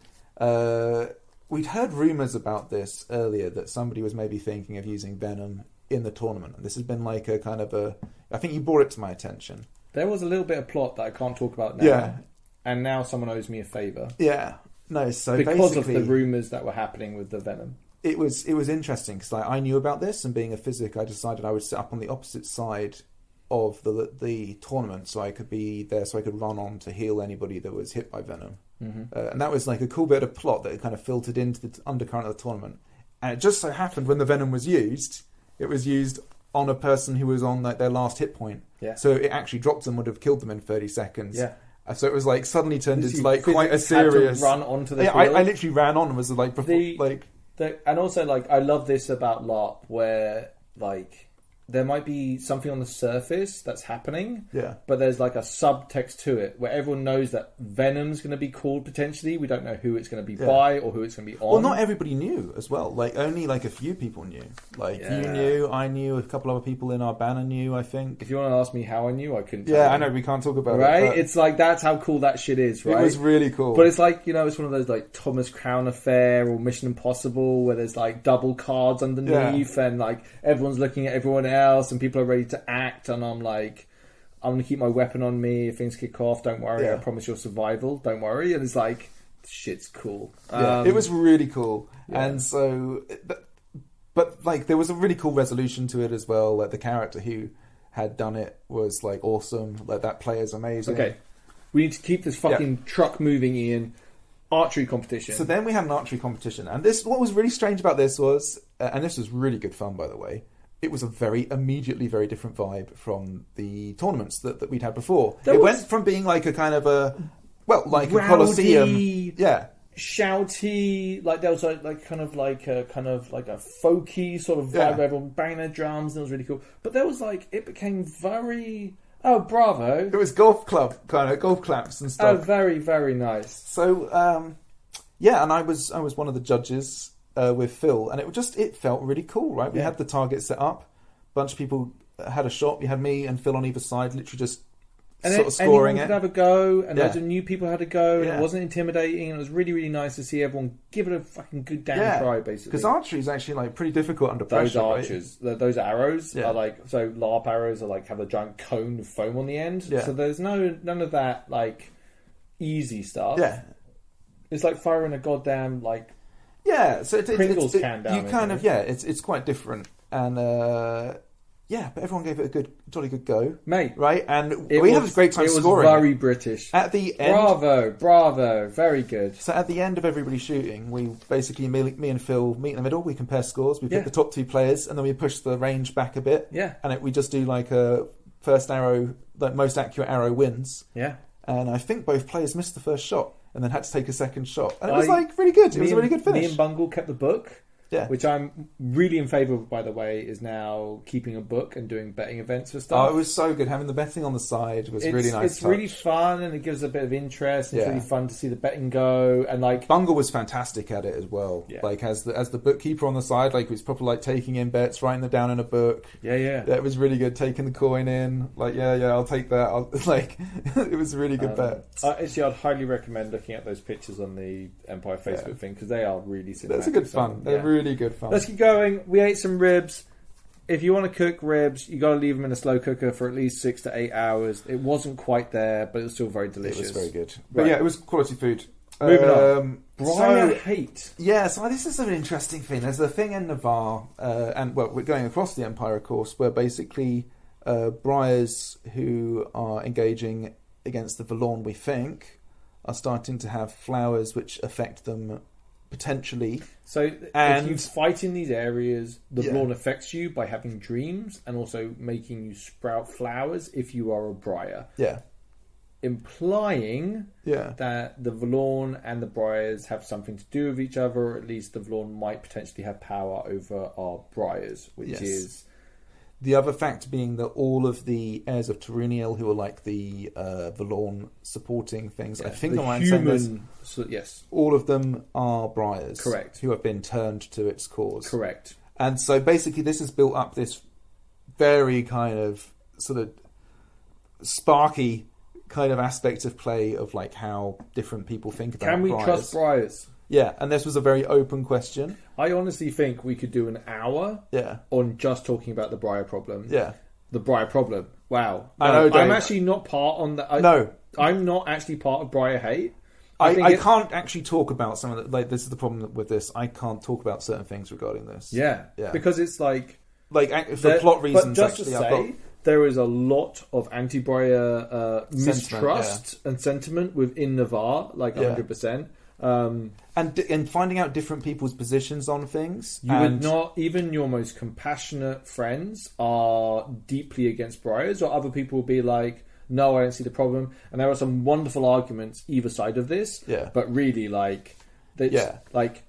we'd heard rumours about this earlier, that somebody was maybe thinking of using Venom in the tournament. And this has been like a kind of I think you brought it to my attention. There was a little bit of plot that I can't talk about now. Yeah. And now someone owes me a favour. Yeah. No, so because of the rumours that were happening with the Venom. It was interesting, because I knew about this, and being a physic, I decided I would sit up on the opposite side of the tournament, so I could be there, so I could run on to heal anybody that was hit by Venom. Mm-hmm. And that was like a cool bit of plot that kind of filtered into the undercurrent of the tournament. And it just so happened when the Venom was used, it was used on a person who was on like their last hit point. Yeah. So it actually dropped them, would have killed them in 30 seconds. Yeah. So it was like suddenly turned into like physically quite a serious. had to run onto the field. I literally ran on and was like before and also like I love this about LARP where like there might be something on the surface that's happening, but there's like a subtext to it where everyone knows that Venom's going to be called potentially. We don't know who it's going to be by or who it's going to be on. Well, not everybody knew as well. Like only like a few people knew. Like you knew, I knew, a couple other people in our banner knew. I think. If you want to ask me how I knew, I couldn't. Tell Yeah, you. I know we can't talk about right? it. Right? It's like that's how cool that shit is, right? It was really cool. But it's like, you know, it's one of those like Thomas Crown Affair or Mission Impossible where there's like double cards underneath and like everyone's looking at everyone else and people are ready to act, and I'm like, I'm going to keep my weapon on me if things kick off. Don't worry, I promise your survival. Don't worry. And it's like, shit's cool. It was really cool. And so, but like there was a really cool resolution to it as well. Like the character who had done it was like awesome. Like that player's amazing. Okay, we need to keep this fucking truck moving, Ian. Archery competition. So then we had an archery competition, and what was really strange about this was, and this was really good fun by the way, it was a immediately very different vibe from the tournaments that we'd had before. It went from being like a kind of a rowdy, a coliseum, shouty, like there was like kind of like a folky sort of vibe where everyone banging their drums, and it was really cool. But there was like, it became very bravo. It was golf claps and stuff. Oh, very, very nice. So and I was one of the judges with Phil, and it felt really cool, right? We had the target set up, a bunch of people had a shot. We had me and Phil on either side, literally just sort of scoring it. Anyone could have a go, and loads of new people had a go, and Yeah. it wasn't intimidating, and it was really, really nice to see everyone give it a fucking good damn try, basically. Because archery is actually like pretty difficult under pressure. Those archers, those arrows Yeah. are like, so LARP arrows are like have a giant cone of foam on the end. Yeah. So there's none of that like easy stuff. Yeah. It's like firing a goddamn like so Pringles can down. You kind of it's quite different, and but everyone gave it a jolly good go, mate. Right, and we had a great time scoring. It was very British. At the end, bravo, very good. So at the end of everybody shooting, we basically me and Phil meet in the middle. We compare scores. We pick the top two players, and then we push the range back a bit. Yeah, and we just do like a first arrow, like most accurate arrow wins. Yeah, and I think both players missed the first shot and then had to take a second shot, and it was like really good. It was a really good finish. Me and Bungle kept the book. Yeah. Which I'm really in favour of, by the way, is now keeping a book and doing betting events for stuff. Oh, it was so good. Having the betting on the side was really nice. It's really fun, and it gives a bit of interest. It's really fun to see the betting go, and like Bungle was fantastic at it as well. Yeah. Like as the bookkeeper on the side, like he was probably like taking in bets, writing them down in a book. Yeah, it was really good. Taking the coin in, like I'll take that. It was a really good bet. Actually, I'd highly recommend looking at those pictures on the Empire Facebook thing, because they are really cinematic. That's a good fun. They're really good fun. Let's keep going. We ate some ribs. If you want to cook ribs, you got to leave them in a slow cooker for at least 6 to 8 hours. It wasn't quite there, but it was still very delicious. It was very good. But it was quality food. Moving on. Briar hate. Yeah, so this is an interesting thing. There's a thing in Navarre, and we're going across the Empire, of course, where basically Briars who are engaging against the Valorn, we think, are starting to have flowers which affect them potentially. So if you fight in these areas, the Valorn affects you by having dreams and also making you sprout flowers if you are a Briar. Yeah. Implying that the Valorn and the Briars have something to do with each other, or at least the Valorn might potentially have power over our Briars, which is... The other fact being that all of the heirs of Teruniel, who are like the Valorn supporting things, I think I'm saying this, all of them are Briars. Correct. Who have been turned to its cause. Correct. And so basically this has built up this very kind of sort of sparky kind of aspect of play of like how different people think about Can we briars. trust briars? Yeah, and this was a very open question. I honestly think we could do an hour Yeah. on just talking about the briar problem. Yeah. The briar problem. Wow. I know, Dave. I'm actually not part on that. No. I'm not actually part of briar hate. I can't actually talk about some of the... Like, this is the problem with this. I can't talk about certain things regarding this. Yeah. Because it's like... Like, for plot reasons, but just actually, to I've say, got... there is a lot of anti-briar mistrust and sentiment within Navarre, like 100%. And finding out different people's positions on things. You would not... Even your most compassionate friends are deeply against briars, or other people will be like... No, I don't see the problem. And there are some wonderful arguments either side of this. Yeah. But really, like, like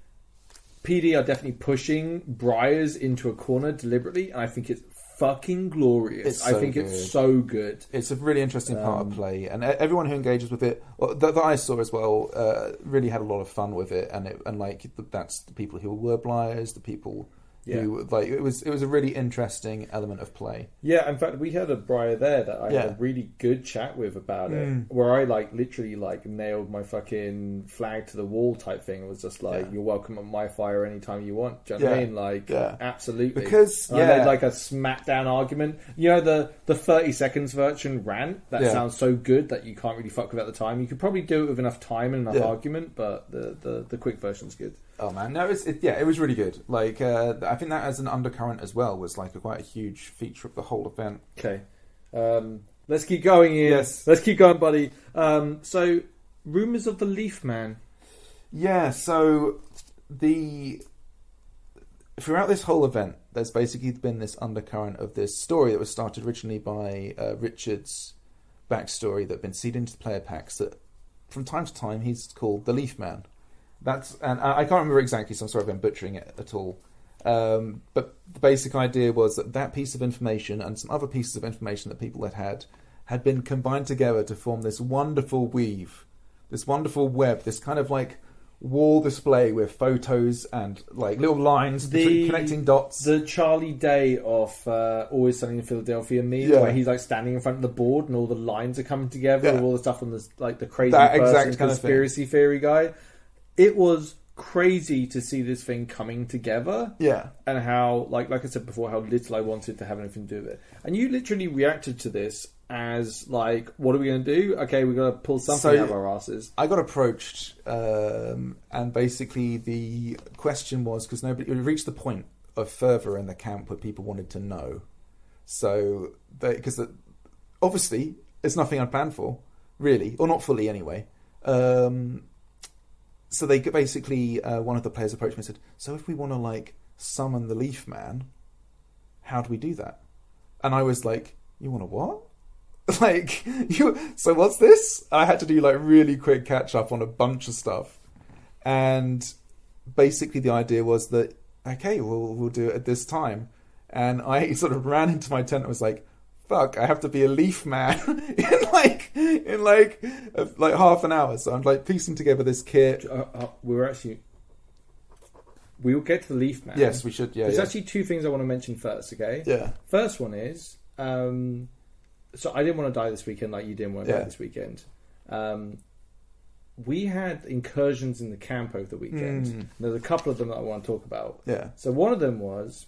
PD are definitely pushing briars into a corner deliberately, and I think it's fucking glorious. I think it's so good. It's a really interesting part of play, and everyone who engages with it, that I saw as well, really had a lot of fun with it. And like that's the people who were briars, the people. Who, like it was a really interesting element of play. Yeah, in fact, we had a briar there that I had a really good chat with about it, where I like literally like nailed my fucking flag to the wall type thing. It was just like, you're welcome at my fire anytime you want. Do you know what I mean? Like, absolutely. Because I made like a smackdown argument. You know, the 30 seconds version rant that sounds so good that you can't really fuck with at the time. You could probably do it with enough time and enough argument, but the quick version's good. Oh man, no, it was really good. Like, I think that as an undercurrent as well was like quite a huge feature of the whole event. Okay, let's keep going, Ian. Yes, let's keep going, buddy. So, rumors of the Leaf Man. Yeah, so throughout this whole event, there's basically been this undercurrent of this story that was started originally by Richard's backstory that had been seeded into the player packs. That from time to time he's called the Leaf Man. And I can't remember exactly, so I'm sorry if I'm butchering it at all. But the basic idea was that piece of information and some other pieces of information that people had been combined together to form this wonderful weave, this wonderful web, this kind of like wall display with photos and like little lines connecting dots. The Charlie Day of Always Sunny in Philadelphia meme, where he's like standing in front of the board and all the lines are coming together with all the stuff on the like the crazy person conspiracy theory guy. It was crazy to see this thing coming together. Yeah. And how, like I said before, how little I wanted to have anything to do with it. And you literally reacted to this as, like, what are we going to do? Okay, we've got to pull something out of our asses. I got approached, and basically the question was, because it reached the point of further in the camp where people wanted to know. So, because obviously, it's nothing I'd planned for, really. Or not fully, anyway. So they basically, one of the players approached me and said, so if we want to like summon the Leaf Man, how do we do that? And I was like, you want to what? Like, so what's this? I had to do like really quick catch up on a bunch of stuff. And basically the idea was that, okay, we'll do it at this time. And I sort of ran into my tent and was like, fuck, I have to be a Leaf Man in like half an hour. So I'm like piecing together this kit. We'll get to the Leaf Man. Yes, we should. Yeah, There's actually two things I want to mention first. Okay. Yeah. First one is, so I didn't want to die this weekend like you didn't want to die this weekend. We had incursions in the camp over the weekend. There's a couple of them that I want to talk about. Yeah. So one of them was,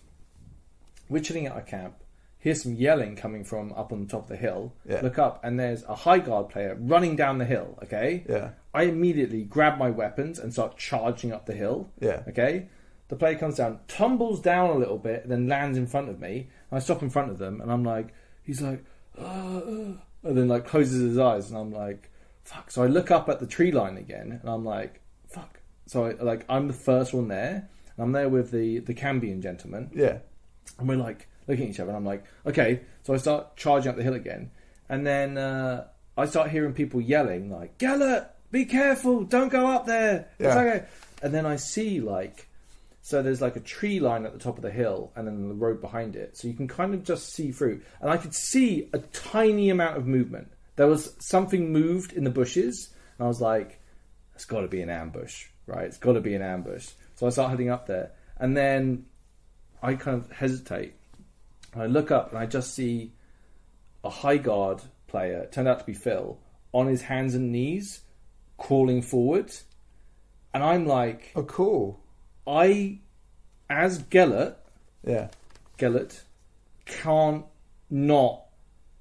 we're chilling at our camp. Here's some yelling coming from up on the top of the hill. Yeah. Look up, and there's a high guard player running down the hill, okay? Yeah. I immediately grab my weapons and start charging up the hill. Yeah. Okay? The player comes down, tumbles down a little bit, and then lands in front of me. And I stop in front of them, and I'm like, he's like, and then like closes his eyes, and I'm like, fuck. So I look up at the tree line again, and I'm like, fuck. So I'm the first one there, and I'm there with the Cambian gentleman. Yeah. And we're like, looking at each other, and I'm like, okay. So I start charging up the hill again, and then I start hearing people yelling like, Gellert, be careful, don't go up there. Yeah. It's okay. And then I see so there's like a tree line at the top of the hill, and then the road behind it, so you can kind of just see through. And I could see a tiny amount of movement. There was something moved in the bushes, and I was like, it's got to be an ambush, right? It's got to be an ambush. So I start heading up there, and then I kind of hesitate. I look up and I just see a high guard player, turned out to be Phil, on his hands and knees, crawling forward. And I'm like... Oh, cool. As Gellert, can't not...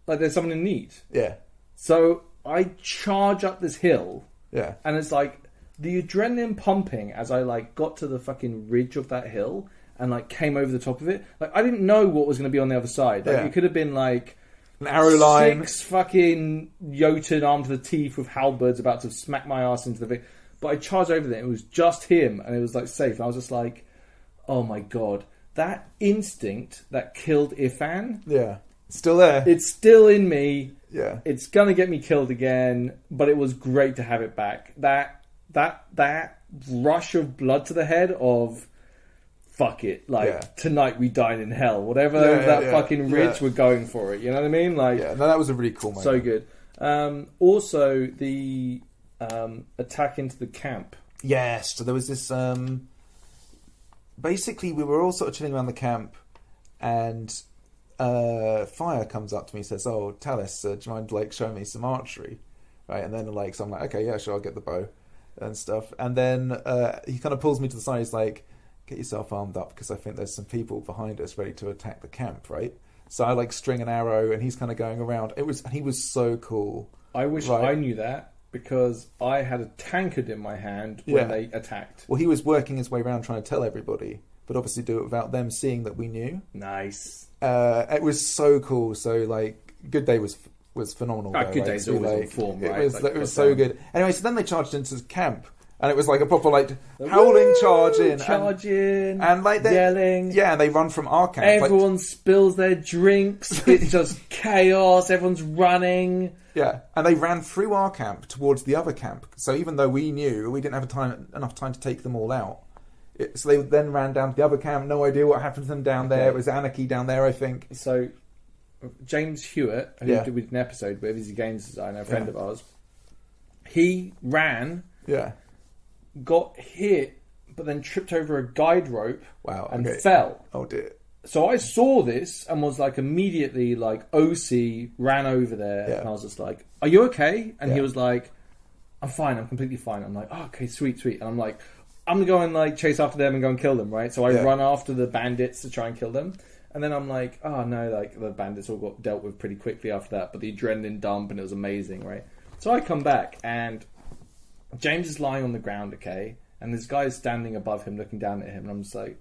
Like, there's someone in need. Yeah. So I charge up this hill. Yeah. And it's like, the adrenaline pumping as I, like, got to the fucking ridge of that hill and, like, came over the top of it. Like, I didn't know what was going to be on the other side. Like, it could have been, like... An arrow line. 6 fucking Jotun armed to the teeth with halberds about to smack my ass into the... But I charged over there. It was just him. And it was, like, safe. And I was just like, oh, my God. That instinct that killed Ifan... Yeah. Still there. It's still in me. Yeah. It's going to get me killed again. But it was great to have it back. That rush of blood to the head of... Fuck it, like, tonight we dine in hell. Whatever fucking ridge, we're going for it. You know what I mean? Like, no, that was a really cool moment. So good. Also, the attack into the camp. Yes, so there was this... basically, we were all sort of chilling around the camp, and Fire comes up to me and says, oh, Talis, do you mind, like, showing me some archery? Right, and then, like, so I'm like, okay, yeah, sure, I'll get the bow and stuff. And then he kind of pulls me to the side, he's like... Get yourself armed up because I think there's some people behind us ready to attack the camp, right? So I like string an arrow and he's kind of going around. He was so cool. I wish I knew that because I had a tankard in my hand when they attacked. Well, he was working his way around trying to tell everybody, but obviously do it without them seeing that we knew. Nice. It was so cool. So like, Good Day was phenomenal. Good Day's always on form, right? It was so good. Anyway, so then they charged into the camp. And it was like a proper like howling charge in, and like yelling. Yeah, and they run from our camp. Everyone spills their drinks. It's just chaos. Everyone's running. Yeah, and they ran through our camp towards the other camp. So even though we knew we didn't have enough time to take them all out, so they then ran down to the other camp. No idea what happened to them down there. It was anarchy down there, I think. So James Hewitt, who we did an episode with, he's a games designer, a friend of ours. He ran. Yeah. Got hit, but then tripped over a guide rope and okay. fell. Oh dear. So I saw this and was like immediately like OC ran over there and I was just like, are you okay? And he was like, I'm fine, I'm completely fine. I'm like, oh, okay, sweet. And I'm like, I'm gonna go and like chase after them and go and kill them, right? So I run after the bandits to try and kill them. And then I'm like, oh no, like the bandits all got dealt with pretty quickly after that, but the adrenaline dump and it was amazing, right? So I come back and James is lying on the ground, okay? And this guy is standing above him, looking down at him. And I'm just like,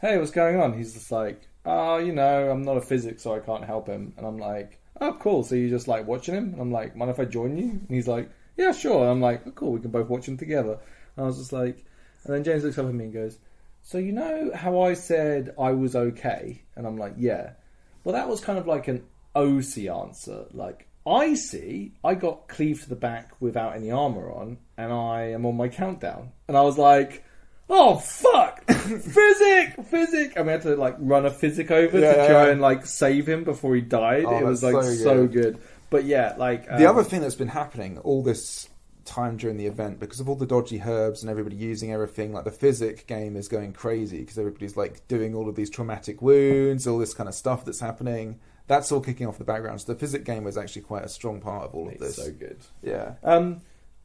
hey, what's going on? He's just like, oh, you know, I'm not a physic, so I can't help him. And I'm like, oh, cool. So you're just like watching him? And I'm like, mind if I join you? And he's like, yeah, sure. And I'm like, oh, cool, we can both watch him together. And I was just like, and then James looks up at me and goes, so you know how I said I was okay? And I'm like, yeah. Well, that was kind of like an OC answer. Like, I got cleaved to the back without any armour on, and I am on my countdown. And I was like, oh, fuck! Physic! And we had to, like, run a physic over to try and, like, save him before he died. It was, like, so good. But, yeah, like... the other thing that's been happening all this time during the event, because of all the dodgy herbs and everybody using everything, like, the physic game is going crazy, because everybody's, like, doing all of these traumatic wounds, all this kind of stuff that's happening... That's all kicking off the background. So the physic game was actually quite a strong part of all of this. It's so good. Yeah.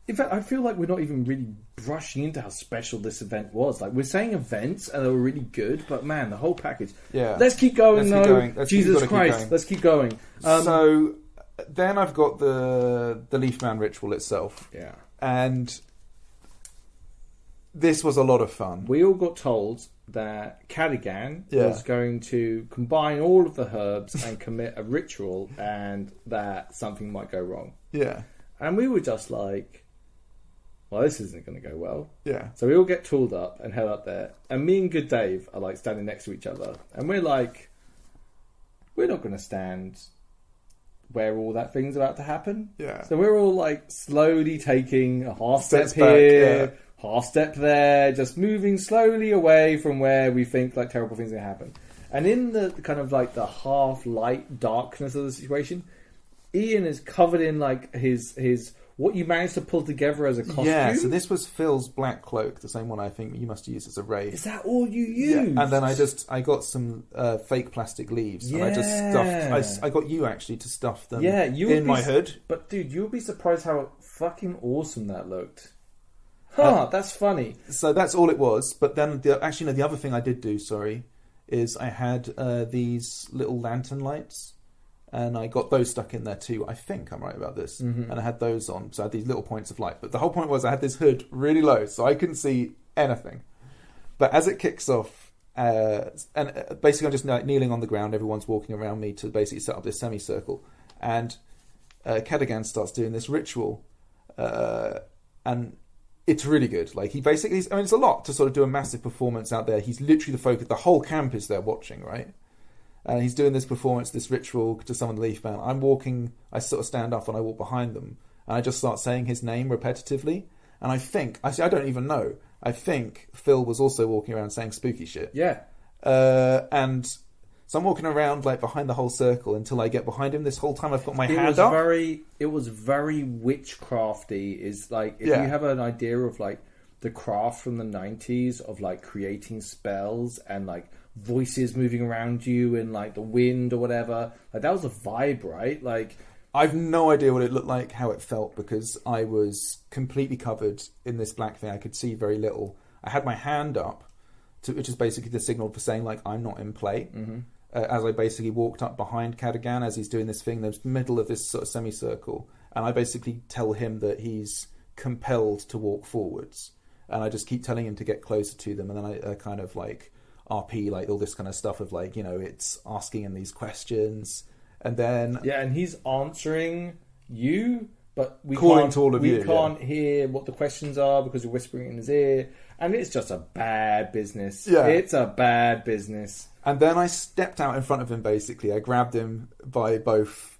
In fact, I feel like we're not even really brushing into how special this event was. Like, we're saying events and they were really good, but man, the whole package. Yeah. Let's keep going, though. Jesus Christ, let's keep going. So then I've got the Leafman ritual itself. Yeah. And this was a lot of fun. We all got told that Cadigan was going to combine all of the herbs and commit a ritual and that something might go wrong. Yeah. And we were just like, well, this isn't going to go well. Yeah. So we all get tooled up and head up there. And me and Good Dave are like standing next to each other. And we're like, we're not going to stand where all that thing's about to happen. Yeah. So we're all like slowly taking a half step here, half step there, just moving slowly away from where we think like terrible things are going to happen. And in the kind of like the half light darkness of the situation, Ian is covered in like his what you managed to pull together as a costume. Yeah, so this was Phil's black cloak, the same one I think you must use as a wraith. Is that all you used? Yeah. And then I got some fake plastic leaves, and I just stuffed. I got you actually to stuff them. Yeah, in my hood. But dude, you'll be surprised how fucking awesome that looked. Huh, that's funny. So that's all it was. But then the other thing I did do, is I had these little lantern lights, and I got those stuck in there too. I think I'm right about this. Mm-hmm. And I had those on, so I had these little points of light. But the whole point was I had this hood really low, so I couldn't see anything. But as it kicks off, and basically I'm just kneeling on the ground, everyone's walking around me to basically set up this semicircle. And Cadogan starts doing this ritual, and it's really good. Like, he basically, it's a lot to sort of do a massive performance out there. He's literally the focus. The whole camp is there watching, right? And he's doing this performance, this ritual to summon the Leaf Man. I'm walking, I sort of stand up and I walk behind them. And I just start saying his name repetitively. And I think, I don't even know, I think Phil was also walking around saying spooky shit. Yeah. And so I'm walking around like behind the whole circle until I get behind him. This whole time I've got my hand up. It was very witchcrafty. Is like, if you have an idea of like the craft from the 90s of like creating spells and like voices moving around you and like the wind or whatever, like that was the vibe, right? Like, I've no idea what it looked like, how it felt, because I was completely covered in this black thing. I could see very little. I had my hand up, which is basically the signal for saying like I'm not in play. Mm-hmm. As I basically walked up behind Cadogan as he's doing this thing, the middle of this sort of semicircle, and I basically tell him that he's compelled to walk forwards, and I just keep telling him to get closer to them, and then I kind of like RP like all this kind of stuff of like, you know, it's asking him these questions, and then and he's answering you, but we calling can't, to all of you. We can't hear what the questions are because you're whispering in his ear, and it's just a bad business. Yeah, it's a bad business. And then I stepped out in front of him. Basically, I grabbed him by both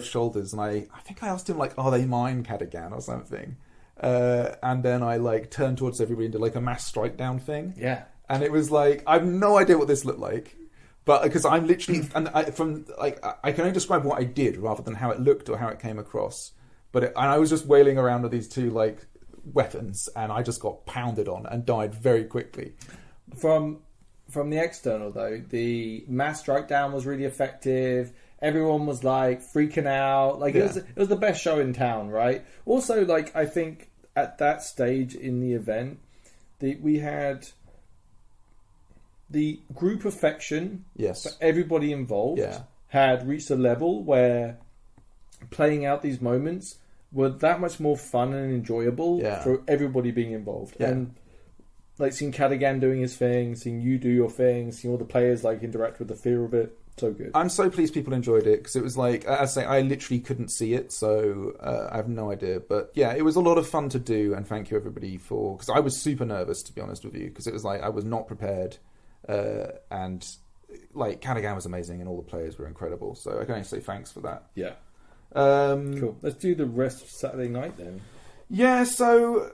shoulders, and I think I asked him like, "Are they mine, Cadogan?" or something. And then I like turned towards everybody and did like a mass strike down thing. Yeah. And it was like, I have no idea what this looked like, but because I'm literally I can only describe what I did rather than how it looked or how it came across. But I was just wailing around with these two like weapons, and I just got pounded on and died very quickly. From the external though, the mass strike down was really effective. Everyone was like freaking out. Like it was the best show in town, right? Also, like I think at that stage in the event, we had the group affection for everybody involved had reached a level where playing out these moments were that much more fun and enjoyable for everybody being involved. Yeah. And like seeing Cadogan doing his thing, seeing you do your thing, seeing all the players like interact with the fear of it. So good. I'm so pleased people enjoyed it, because it was like, as I say, I literally couldn't see it, so I have no idea. But yeah, it was a lot of fun to do, and thank you everybody for, because I was super nervous, to be honest with you, because it was like I was not prepared, and like Cadogan was amazing and all the players were incredible, so I can only say thanks for that. Yeah. Cool. Let's do the rest of Saturday night then. Yeah, so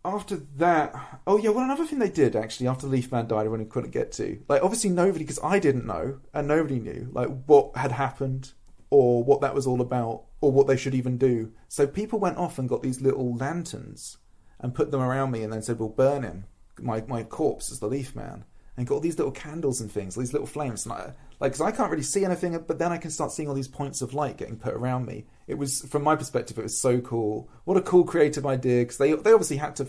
after that, another thing they did actually after the Leaf Man died, I really couldn't get to. Like, obviously nobody, because I didn't know, and nobody knew, like, what had happened, or what that was all about, or what they should even do. So people went off and got these little lanterns and put them around me, and then said, "We'll burn him, my corpse as the Leaf Man," and got all these little candles and things, these little flames. And because I can't really see anything, but then I can start seeing all these points of light getting put around me. It was, from my perspective, it was so cool. What a cool creative idea, because they obviously had to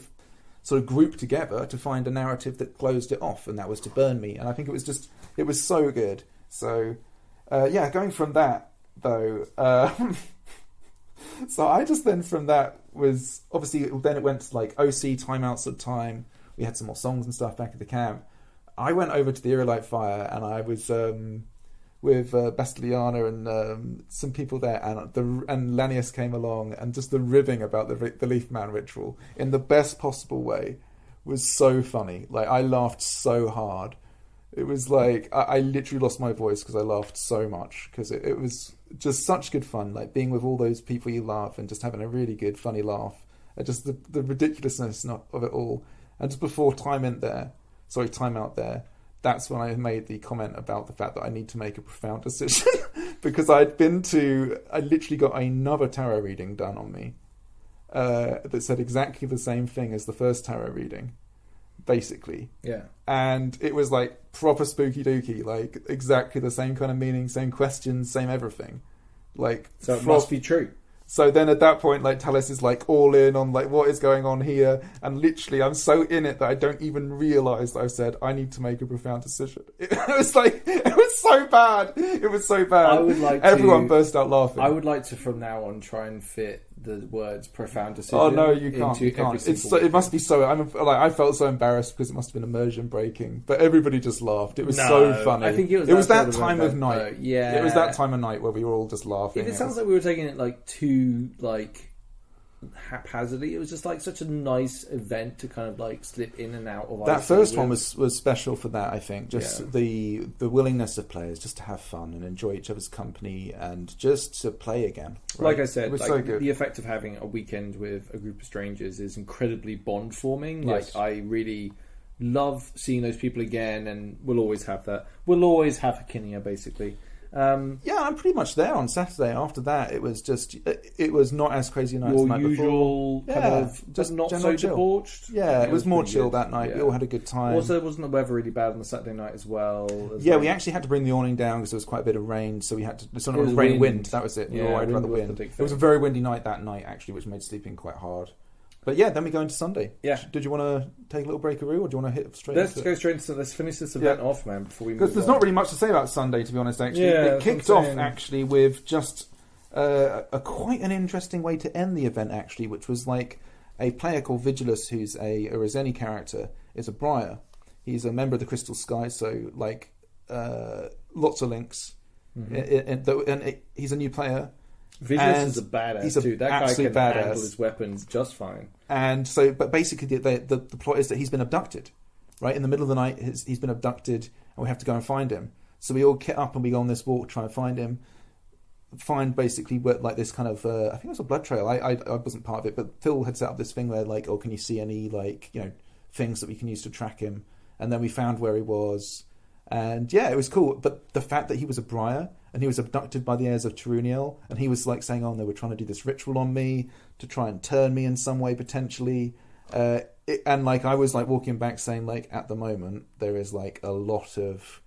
sort of group together to find a narrative that closed it off, and that was to burn me. And I think it was so good. So, going from that, though, so I just then from that was, obviously, then it went to like OC timeouts of time. We had some more songs and stuff back at the camp. I went over to the Eerielight Fire, and I was with Bastigliana and some people there, and Lanius came along, and just the ribbing about the Leaf Man ritual in the best possible way was so funny. Like, I laughed so hard. It was like I literally lost my voice because I laughed so much, because it was just such good fun, like being with all those people you love and just having a really good funny laugh at just the ridiculousness of it all. And just before time out there, that's when I made the comment about the fact that I need to make a profound decision because I literally got another tarot reading done on me that said exactly the same thing as the first tarot reading, basically. Yeah. And it was like proper spooky dooky, like exactly the same kind of meaning, same questions, same everything. Like, so it must be true. So then at that point, like, Talis is like all in on like what is going on here, and literally I'm so in it that I don't even realise that I've said I need to make a profound decision. It was so bad. It was so bad. I would like everyone burst out laughing. I would like to from now on try and fit the words "profound decision." Oh no, you can't. You can't. It must be so. I felt so embarrassed because it must have been immersion breaking, but everybody just laughed. It was so funny. I think it was. It was that time of night. Yeah, it was that time of night where we were all just laughing. It sounds like we were taking it like too like haphazardly. It was just like such a nice event to kind of like slip in and out of. That first one was special for that. I think just the willingness of players just to have fun and enjoy each other's company and just to play again. Right? Like I said, it was like, so good. The effect of having a weekend with a group of strangers is incredibly bond forming. Yes. Like I really love seeing those people again, and we'll always have that. We'll always have Hercynia, basically. Yeah, I'm pretty much there on Saturday. After that, it was just it was not as crazy a night as the night usual before. kind of just not so chill. debauched. Yeah, it was more chill that night. Yeah. We all had a good time. Also, wasn't the weather really bad on the Saturday night as well? We actually had to bring the awning down because there was quite a bit of rain, so we had to. It was rain, wind. That was it. We were worried about the wind. It was a very windy night that night, actually, which made sleeping quite hard. But yeah, then we go into Sunday. Yeah. Did you want to take a little breakaroo, or do you want to hit straight? Let's go straight into. Let's finish this event off, man. Before we move on. Because there's not really much to say about Sunday, to be honest. Actually, Yeah, it kicked off actually with just a quite an interesting way to end the event, actually, which was like a player called Vigilus, who's a Eerielight character, is a Briar. He's a member of the Crystal Sky, so like lots of links, and he's a new player. Vigilus is a badass too. That guy can handle his weapons just fine. And so, but basically, the plot is that he's been abducted. Right in the middle of the night, he's been abducted, and we have to go and find him. So we all get up and we go on this walk, try and find him. Find basically like this kind of I think it was a blood trail. I wasn't part of it, but Phil had set up this thing where like, oh, can you see any like things that we can use to track him? And then we found where he was, and yeah, it was cool. But the fact that he was a Briar and he was abducted by the heirs of Eerielight, and he was like saying, oh, they were trying to do this ritual on me to try and turn me in some way potentially. And like I was like walking back saying like at the moment there is like a lot of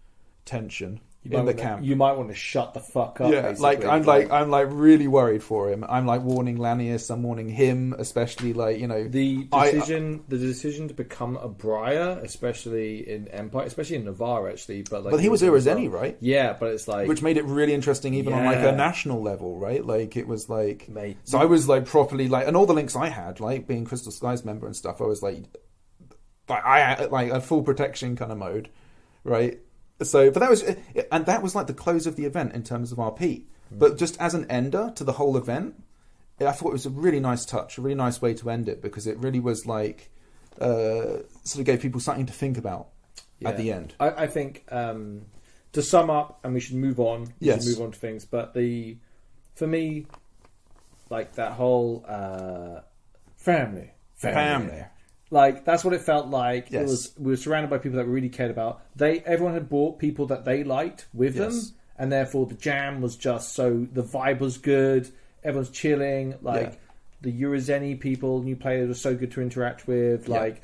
tension in the camp. You might want to shut the fuck up. Yeah, basically. I'm like really worried for him. I'm like warning Lanius. I'm warning him, especially like the decision to become a Briar, especially in Empire, especially in Navarre actually. But he was Eerielight, right? Yeah, but it's like which made it really interesting even on like a national level, right? Like it was like so I was like properly like, and all the links I had, like being Crystal Skies member and stuff, I was like I had like a full protection kind of mode, right? So, but that was like the close of the event in terms of RP. But just as an ender to the whole event, I thought it was a really nice touch, a really nice way to end it, because it really was like sort of gave people something to think about at the end. I think to sum up, and we should move on. We should move on to things. But for me, like that whole family. Like that's what it felt like. Yes. We were surrounded by people that we really cared about. Everyone had brought people that they liked with them, and therefore the jam was just so. The vibe was good. Everyone's chilling. Like the Eerielight people, new players were so good to interact with. Like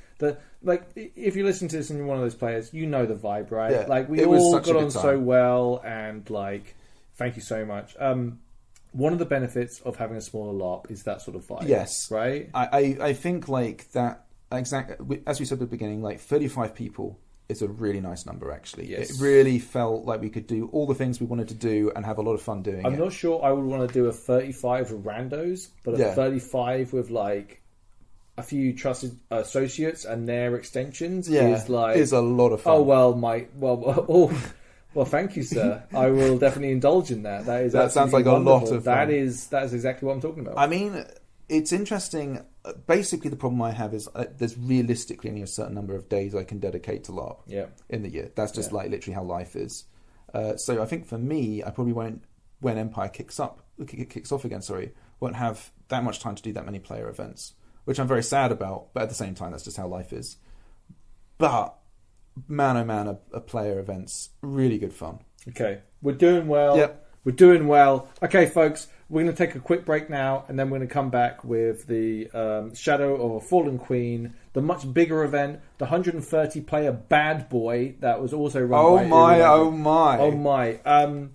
if you listen to this and you're one of those players, you know the vibe, right? Yeah. Like we all got on so well, and like thank you so much. One of the benefits of having a smaller LARP is that sort of vibe. Yes, right. I think like that. Exactly, as we said at the beginning, like 35 people is a really nice number, actually. Yes. It really felt like we could do all the things we wanted to do and have a lot of fun doing it. I'm not sure I would want to do a 35 with randos, but a 35 with like a few trusted associates and their extensions is a lot of fun. Well, thank you, sir. I will definitely indulge in that. That sounds like wonderful. A lot of fun. That is exactly what I'm talking about. I mean, it's interesting. Basically, the problem I have is there's realistically only a certain number of days I can dedicate to LARP in the year. That's just like literally how life is. So I think for me, I probably won't, when Empire kicks off again, won't have that much time to do that many player events, which I'm very sad about. But at the same time, that's just how life is. But man, oh man, a player events, really good fun. Okay, we're doing well. Yep. We're doing well. Okay, folks, we're going to take a quick break now, and then we're going to come back with the Shadow of a Fallen Queen, the much bigger event, the 130-player Bad Boy that was also run by Eerielight. Oh my.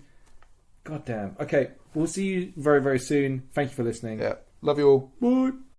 God damn. Okay, we'll see you very, very soon. Thank you for listening. Yeah. Love you all. Bye.